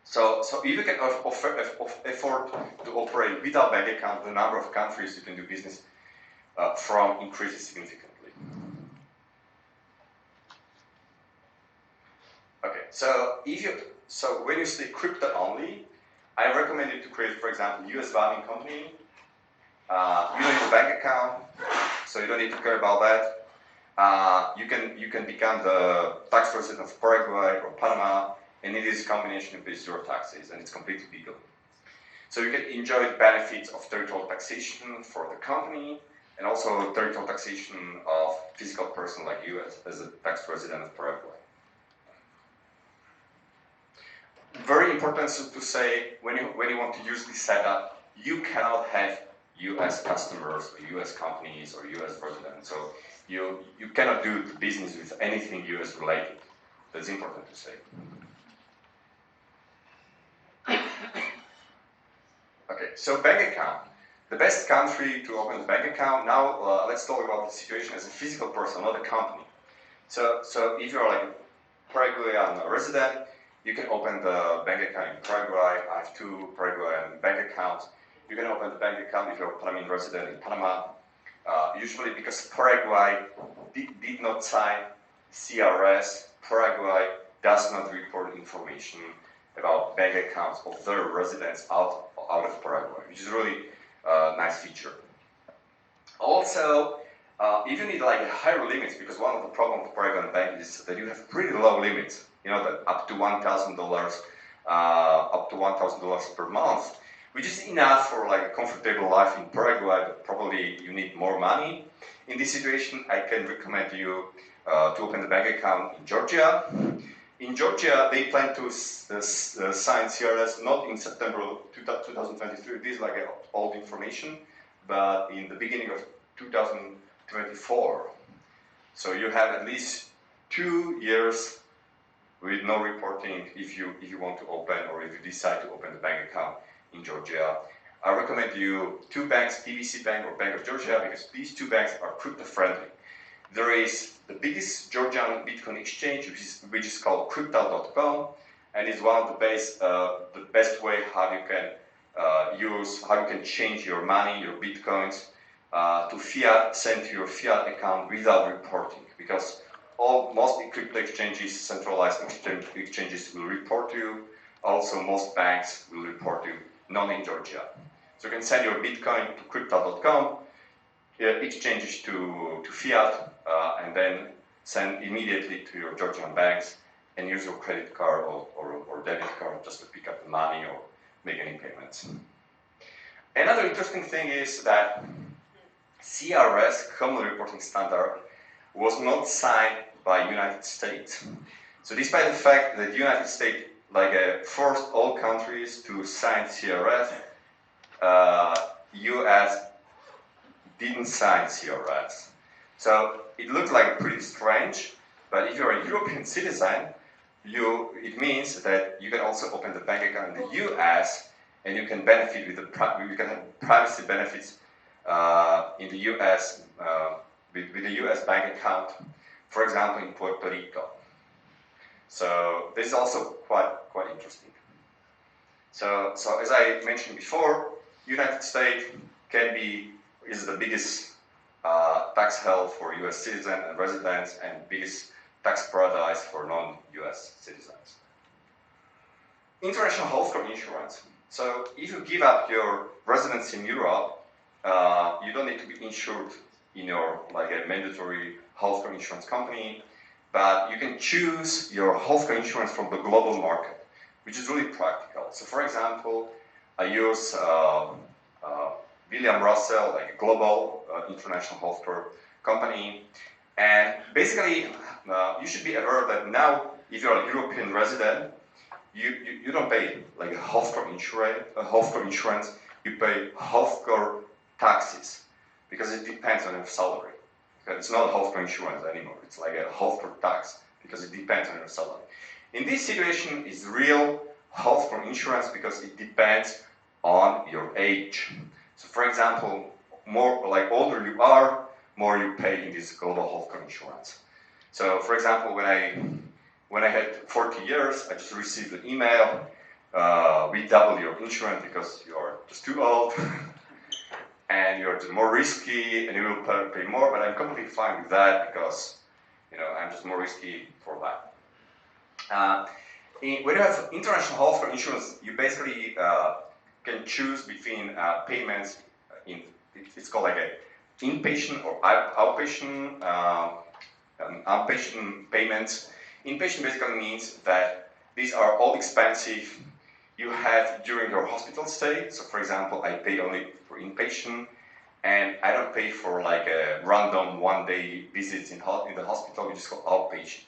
So if you can afford to operate without bank account, the number of countries you can do business from increases significantly. Okay, so when you stay crypto only, I recommend you to create, for example, US valuing company. You don't need a bank account, so you don't need to care about that. You can become the tax resident of Paraguay or Panama, and it is a combination of zero taxes, and it's completely legal. So you can enjoy the benefits of territorial taxation for the company, and also territorial taxation of physical person like you as a tax resident of Paraguay. Very important to say, when you want to use this setup, you cannot have US customers or US companies or US residents. So you cannot do business with anything US related. That's important to say. Okay, so bank account. The best country to open a bank account. Now let's talk about the situation as a physical person, not a company. So if you're like a Paraguayan resident, You can open the bank account in Paraguay. I have 2 Paraguayan bank accounts. You can open the bank account if you're a Panamanian resident in Panama. Usually because Paraguay did not sign CRS, Paraguay does not report information about bank accounts of their residents out of Paraguay, which is really a nice feature. Also, if you need like higher limits, because one of the problems with Paraguayan bank is that you have pretty low limits, you know, that up to $1,000 per month, which is enough for like a comfortable life in Paraguay, but probably you need more money. In this situation, I can recommend you to open the bank account in Georgia. In Georgia, they plan to sign CRS not in September 2023, this is like old information, but in the beginning of 2024. So you have at least 2 years with no reporting if you want to open or if you decide to open the bank account in Georgia. I recommend you 2 banks, TBC Bank or Bank of Georgia, because these 2 banks are crypto friendly. There is the biggest Georgian Bitcoin exchange, which is called Crypto.com, and is one of the best way how you can change your money, your Bitcoins, to fiat, send to your fiat account without reporting, because most crypto exchanges, centralized exchanges will report to you. Also, most banks will report to you, not in Georgia. So you can send your Bitcoin to Crypto.com, exchanges to fiat, and then send immediately to your Georgian banks and use your credit card or debit card just to pick up the money or make any payments. Another interesting thing is that CRS, Common Reporting Standard, was not signed by United States. So despite the fact that the United States forced all countries to sign CRS, US didn't sign CRS. So it looked like pretty strange, but if you're a European citizen, it means that you can also open the bank account in the US and you can benefit with you can have privacy benefits in the US with the US bank account, for example, in Puerto Rico. So this is also quite interesting. So as I mentioned before, United States is the biggest tax hell for US citizens and residents and biggest tax paradise for non-US citizens. International healthcare insurance. So if you give up your residence in Europe, you don't need to be insured in your a mandatory healthcare insurance company, but you can choose your healthcare insurance from the global market, which is really practical. So for example, I use William Russell, like a global international healthcare company, and basically you should be aware that now if you're a European resident, you don't pay like a healthcare insurance, you pay healthcare taxes because it depends on your salary. It's not healthcare insurance anymore, it's like a healthcare tax because it depends on your salary. In this situation, it's real healthcare insurance because it depends on your age. So for example, older you are, more you pay in this global healthcare insurance. So for example, when I had 40 years, I just received an email, we double your insurance because you are just too old and you're just more risky and you will pay more, but I'm completely fine with that because I'm just more risky for that. When you have international healthcare insurance, you basically can choose between payments. It's called like a inpatient or outpatient payments. Inpatient basically means that these are all expensive you have during your hospital stay. So for example, I pay only for inpatient, and I don't pay for like a random one-day visits in the hospital, which is called outpatient.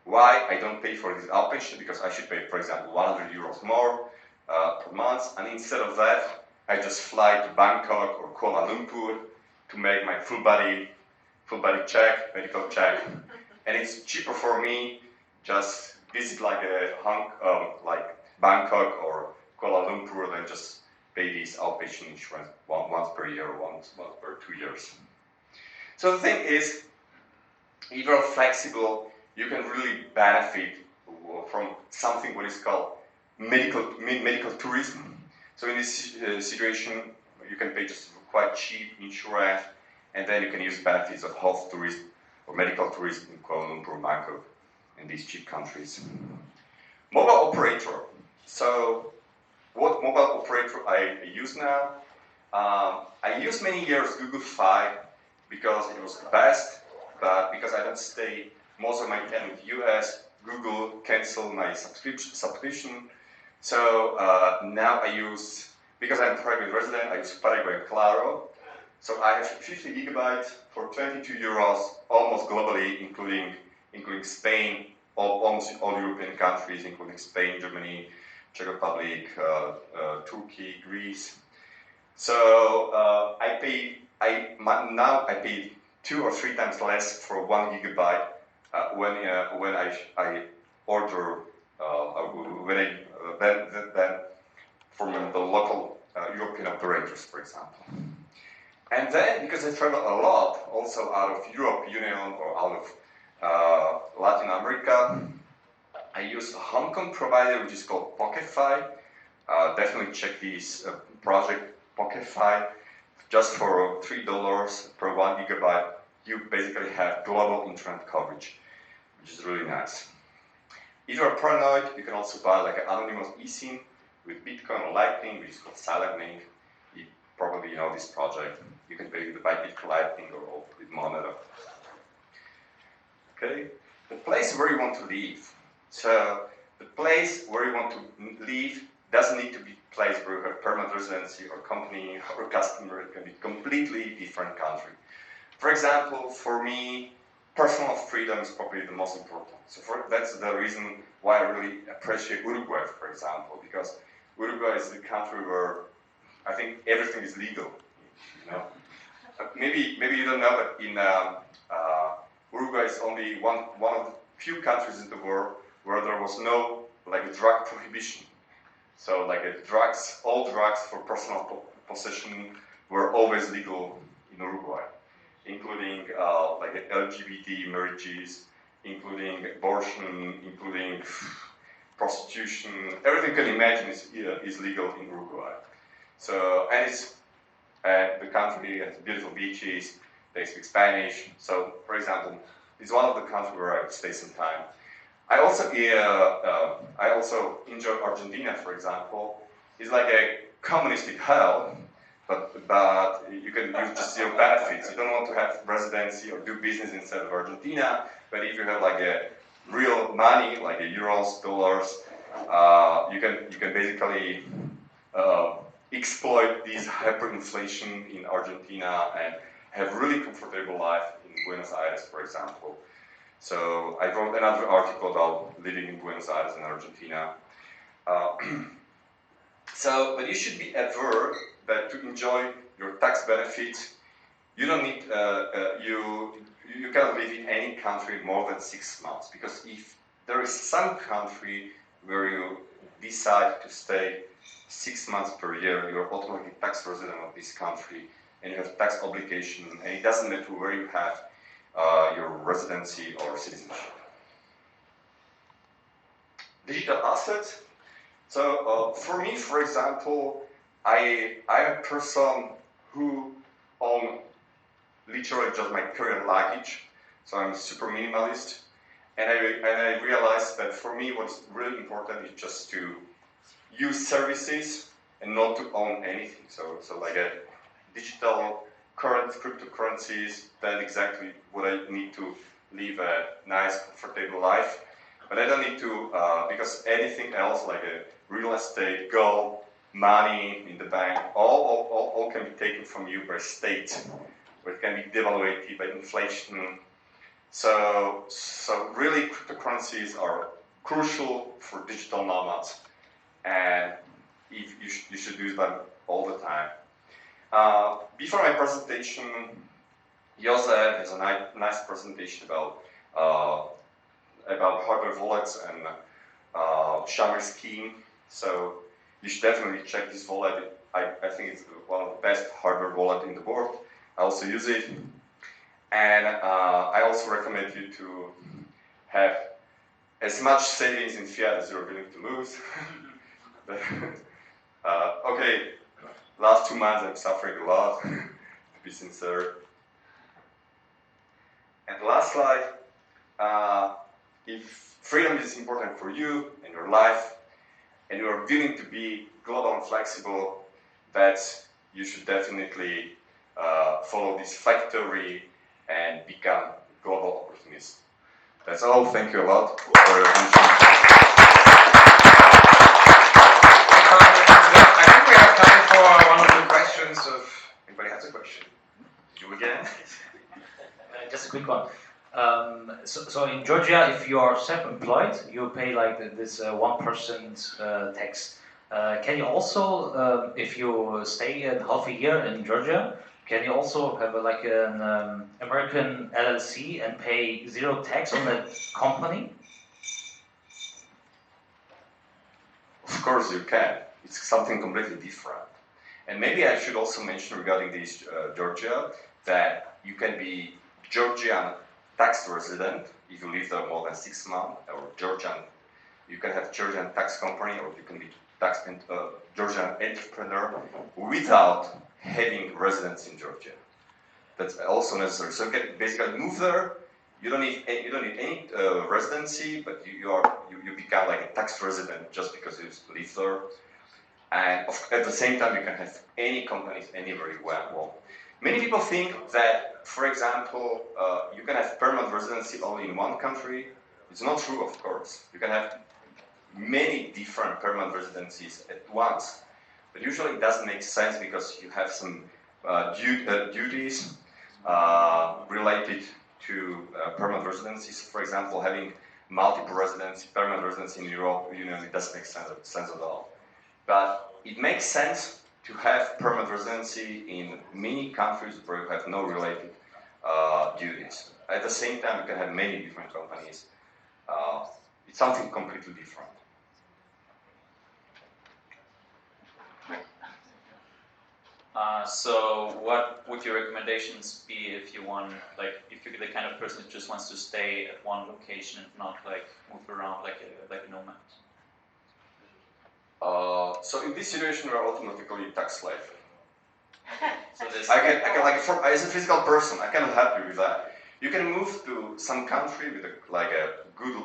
Why I don't pay for this outpatient? Because I should pay, for example, 100 euros more per month, and instead of that, I just fly to Bangkok or Kuala Lumpur to make my full body check, medical check, and it's cheaper for me just visit like Bangkok or Kuala Lumpur than just pay this outpatient insurance once per year or once per 2 years. So the thing is, if you're flexible, you can really benefit from something what is called medical tourism. So in this situation, you can pay just quite cheap insurance, and then you can use benefits of health tourism or medical tourism in Kuala Lumpur, Bangkok, in these cheap countries. Mobile operator. So what mobile operator I use now? I used many years Google Fi because it was the best, but because I don't stay most of my time in the US, Google canceled my subscription. So now I use, because I'm a private resident, I use Paraguay Claro. So I have 50 gigabytes for 22 euros, almost globally, including Spain, almost all European countries, including Spain, Germany, Czech Republic, Turkey, Greece. So now I pay 2 or 3 times less for 1 gigabyte when I order than from the local European operators, for example. And then, because I travel a lot, also out of Europe Union or out of Latin America, I use a Hong Kong provider which is called PocketFi. Definitely check this project PocketFi. Just for $3 per 1 gigabyte, you basically have global internet coverage, which is really nice. If you're paranoid, you can also buy like an anonymous eSIM with Bitcoin or Lightning, which is called SilentLink. You probably know this project. You can pay with Bitcoin Lightning or with Monero. Okay, the place where you want to live. So the place where you want to live doesn't need to be a place where you have permanent residency or company or customer. It can be completely different country. For example, for me, personal freedom is probably the most important. So that's the reason why I really appreciate Uruguay, for example, because Uruguay is the country where I think everything is legal. You know, maybe you don't know, but in Uruguay is only one of the few countries in the world where there was no like a drug prohibition. So like all drugs for personal possession were always legal in Uruguay, including like LGBT marriages, including abortion, including prostitution. Everything you can imagine is legal in Uruguay. So, and it's the country has beautiful beaches. They speak Spanish. So, for example, it's one of the countries where I would stay some time. I also enjoy Argentina, for example. It's like a communistic hell, but you can use just your benefits. You don't want to have residency or do business inside of Argentina, but if you have like a real money, like a euros, dollars, you can basically exploit this hyperinflation in Argentina and have really comfortable life in Buenos Aires, for example. So I wrote another article about living in Buenos Aires in Argentina. But you should be aware that to enjoy your tax benefits, you don't need you cannot live in any country more than 6 months, because if there is some country where you decide to stay 6 months per year, you're automatically tax resident of this country and you have tax obligation, and it doesn't matter where you have your residency or citizenship. Digital assets. So for me, for example, I'm a person who own literally just my current luggage. So I'm super minimalist, and I realized that for me, what's really important is just to use services and not to own anything. So like a digital cryptocurrencies, that's exactly what I need to live a nice, comfortable life. But I don't need to, because anything else like a real estate, gold, money in the bank, all can be taken from you by state, or it can be devaluated by inflation. So really cryptocurrencies are crucial for digital nomads, and you should use them all the time. Before my presentation, Jose has a nice presentation about hardware wallets and Shamir scheme. So you should definitely check this wallet. I think it's one of the best hardware wallet in the world. I also use it, and I also recommend you to have as much savings in fiat as you're willing to lose. Okay, last 2 months I'm suffering a lot, to be sincere. And the last slide, if freedom is important for you in your life, and you are willing to be global and flexible, that you should definitely follow this factory and become a global opportunist. That's all. Thank you a lot for your attention. I think we have time for one or two questions. If anybody has a question, you again. Just a quick one. So in Georgia, if you are self-employed, you pay like this 1% tax. Can you also, if you stay half a year in Georgia, can you also have like an American LLC and pay 0 tax on the company? Of course you can. It's something completely different. And maybe I should also mention regarding this Georgia that you can be Georgian tax resident if you live there more than 6 months, or Georgian. You can have Georgian tax company, or you can be Georgian entrepreneur without having residence in Georgia. That's also necessary. So you can basically move there. You don't need any residency, but you become like a tax resident just because you live there. And at the same time, you can have any companies anywhere you want. Many people think that, for example, you can have permanent residency only in one country. It's not true, of course. You can have many different permanent residencies at once. But usually it doesn't make sense because you have some duties related to permanent residencies. For example, having multiple residency, permanent residency in Europe, it doesn't make sense at all. But it makes sense to have permanent residency in many countries where you have no related duties. At the same time, you can have many different companies. It's something completely different. So what would your recommendations be if you want, like, if you're the kind of person who just wants to stay at one location and not like move around like a nomad? So in this situation, you are automatically tax slave. So this I can as a physical person, I can help you with that. You can move to some country with a good,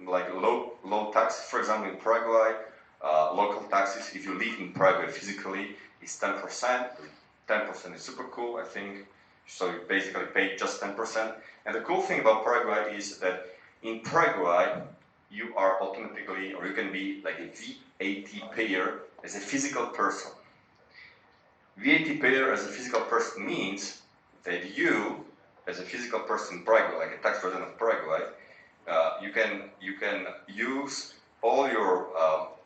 low tax. For example, in Paraguay, local taxes, if you live in Paraguay physically, is 10%. 10% is super cool, I think. So you basically pay just 10%. And the cool thing about Paraguay is that in Paraguay, you are automatically, or you can be like a VAT payer as a physical person. VAT payer as a physical person means that you, as a physical person in Paraguay, like a tax resident of Paraguay, you can use all your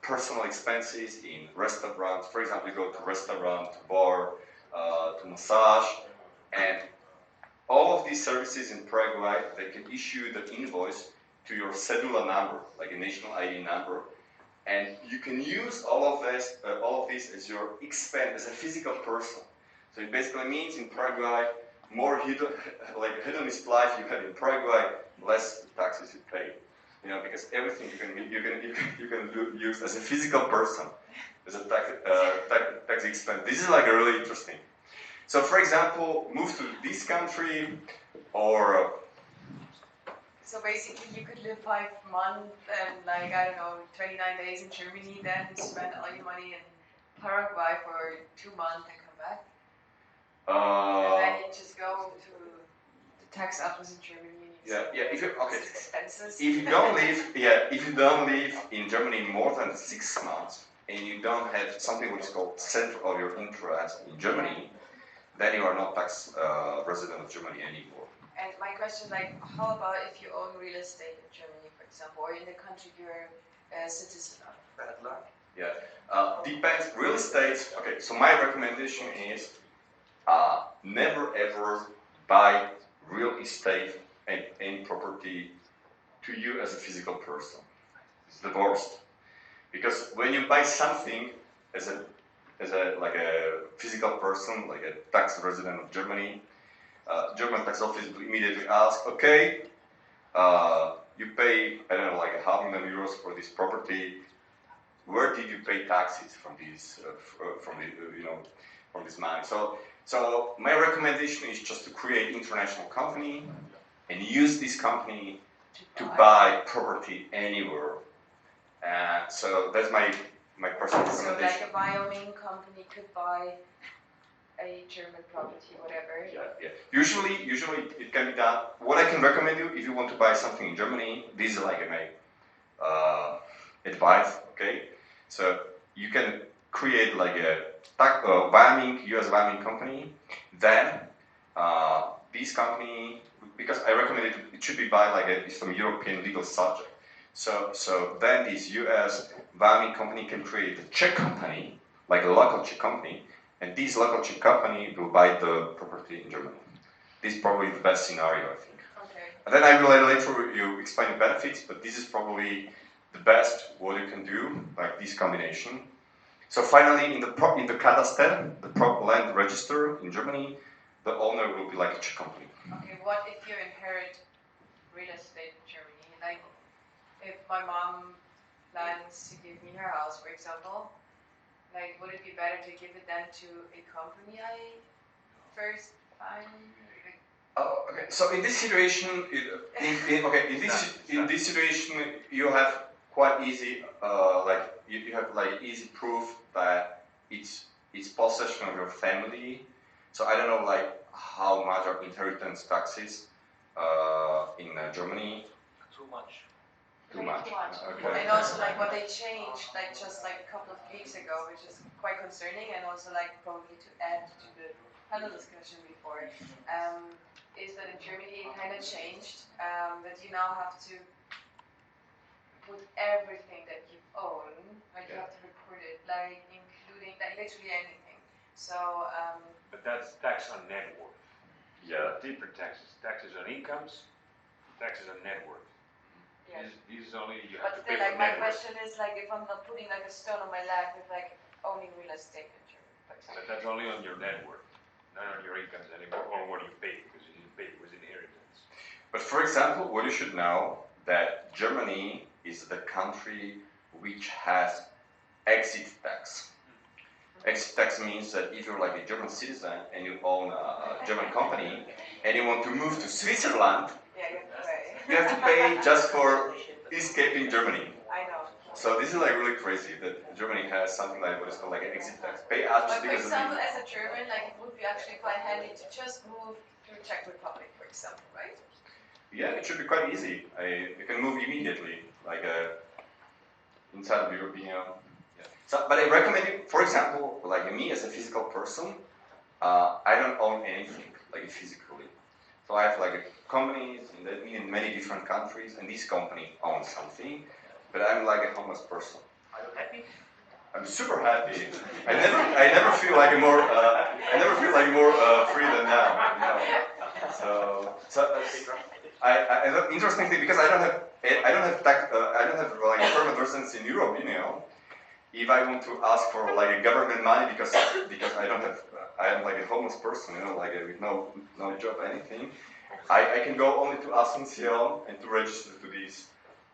personal expenses in restaurants. For example, you go to restaurant, to bar, to massage, and all of these services in Paraguay, they can issue the invoice to your cedula number, like a national ID number, and you can use all of this as your expense as a physical person. So it basically means in Paraguay, more hedonist life you have in Paraguay, less taxes you pay. Because everything you can use as a physical person as a tax expense. This is like really interesting. So, for example, move to this country, or so basically, you could live 5 months and 29 days in Germany, then spend all your money in Paraguay for 2 months and come back. And then you just go to the tax office in Germany. If you don't live in Germany more than 6 months, and you don't have something which is called center of your interest in Germany, then you are not tax resident of Germany anymore. And my question is how about if you own real estate in Germany, for example, or in the country you're a citizen of? Bad luck. Yeah, depends. Real estate. Okay, so my recommendation is never ever buy real estate and any property to you as a physical person. It's the worst, because when you buy something as a physical person, like a tax resident of Germany, German tax office will immediately ask, okay, you pay, I don't know, like €500,000 for this property. Where did you pay taxes from this, from this money? So my recommendation is just to create international company and use this company to buy property anywhere. So that's my personal So recommendation. like a Wyoming company could buy a German property, whatever. Yeah. Usually it can be done. What I can recommend you if you want to buy something in Germany, this is like my advice. Okay, so you can create like a US Wyoming company. Then this company, because I recommend it should be by like some European legal subject. So then this US Wyoming company can create a Czech company, like a local Czech company. And this local Czech company will buy the property in Germany. This is probably the best scenario, I think. Okay. And then I will later you explain the benefits, but this is probably the best what you can do, like this combination. So finally, in the Kataster, the land register in Germany, the owner will be like a Czech company. Okay, what if you inherit real estate in Germany? Like, if my mom plans to give me her house, for example, like, would it be better to give it then to a company I first find? Okay. So in this situation, in this situation, you have quite easy, you have like easy proof that it's possession of your family. So I don't know like how much are inheritance taxes in Germany. Too much. Too much. Okay. And also like what they changed like just like a couple of weeks ago, which is quite concerning, and also like probably to add to the panel discussion before, is that in Germany it kind of changed that you now have to put everything that you own, like you have to report it, like including like literally anything. So. But that's tax on net worth. Yeah. Different taxes. Taxes on incomes, taxes on net worth. Yeah. These only you have But to pay still, like for my net worth. question is like if I'm not putting like a stone on my lap with like owning real estate in Germany, for example. But that's only on your net worth, not on your incomes anymore, or what you pay, because you didn't pay, it was inheritance. But for example, what you should know that Germany is the country which has exit tax. Exit tax means that if you're like a German citizen and you own a German company and you want to move to Switzerland, you have to pay just for escaping Germany. I know. So this is like really crazy that Germany has something like what is called like an exit tax. Pay out just But for because example, as a German, like it would be actually quite handy to just move to Czech Republic, for example, right? Yeah, it should be quite easy. You can move immediately, like inside of the European Union. Yeah. So, but I recommend you, for example, like me as a physical person, I don't own anything like physically. So I have like companies in many different countries, and this company owns something, but I'm like a homeless person. Are you happy? I'm super happy. I never feel like more free than now. You know? So interesting thing, because I don't have like permanent residence in Europe. You know, if I want to ask for like a government money because I don't have, I am like a homeless person. You know, like with no job, anything. I can go only to Asunción and to register to this,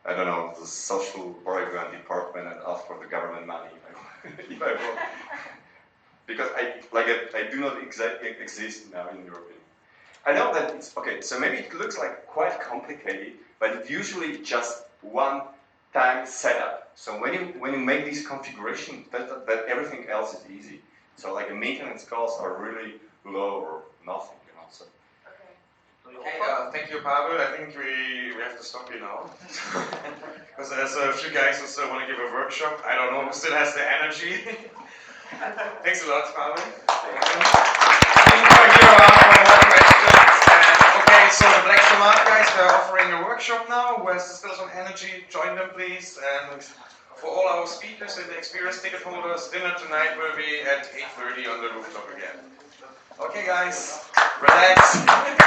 I don't know, the social program department and ask for the government money if I want. Because I do not exist now in Europe. I know that it's okay. So maybe it looks like quite complicated, but it's usually just one time setup. So when you make this configuration, that everything else is easy. So like the maintenance costs are really low or nothing. You know. So. Okay, thank you, Pavol. I think we have to stop you now. Because there's a few guys who still want to give a workshop. I don't know who still has the energy. Thanks a lot, Pavol. Okay, so the Black Tomato guys, they're offering a workshop now. Who has still some energy, join them please. And for all our speakers and the experienced ticket holders, dinner tonight will be at 8:30 on the rooftop again. Okay guys, relax.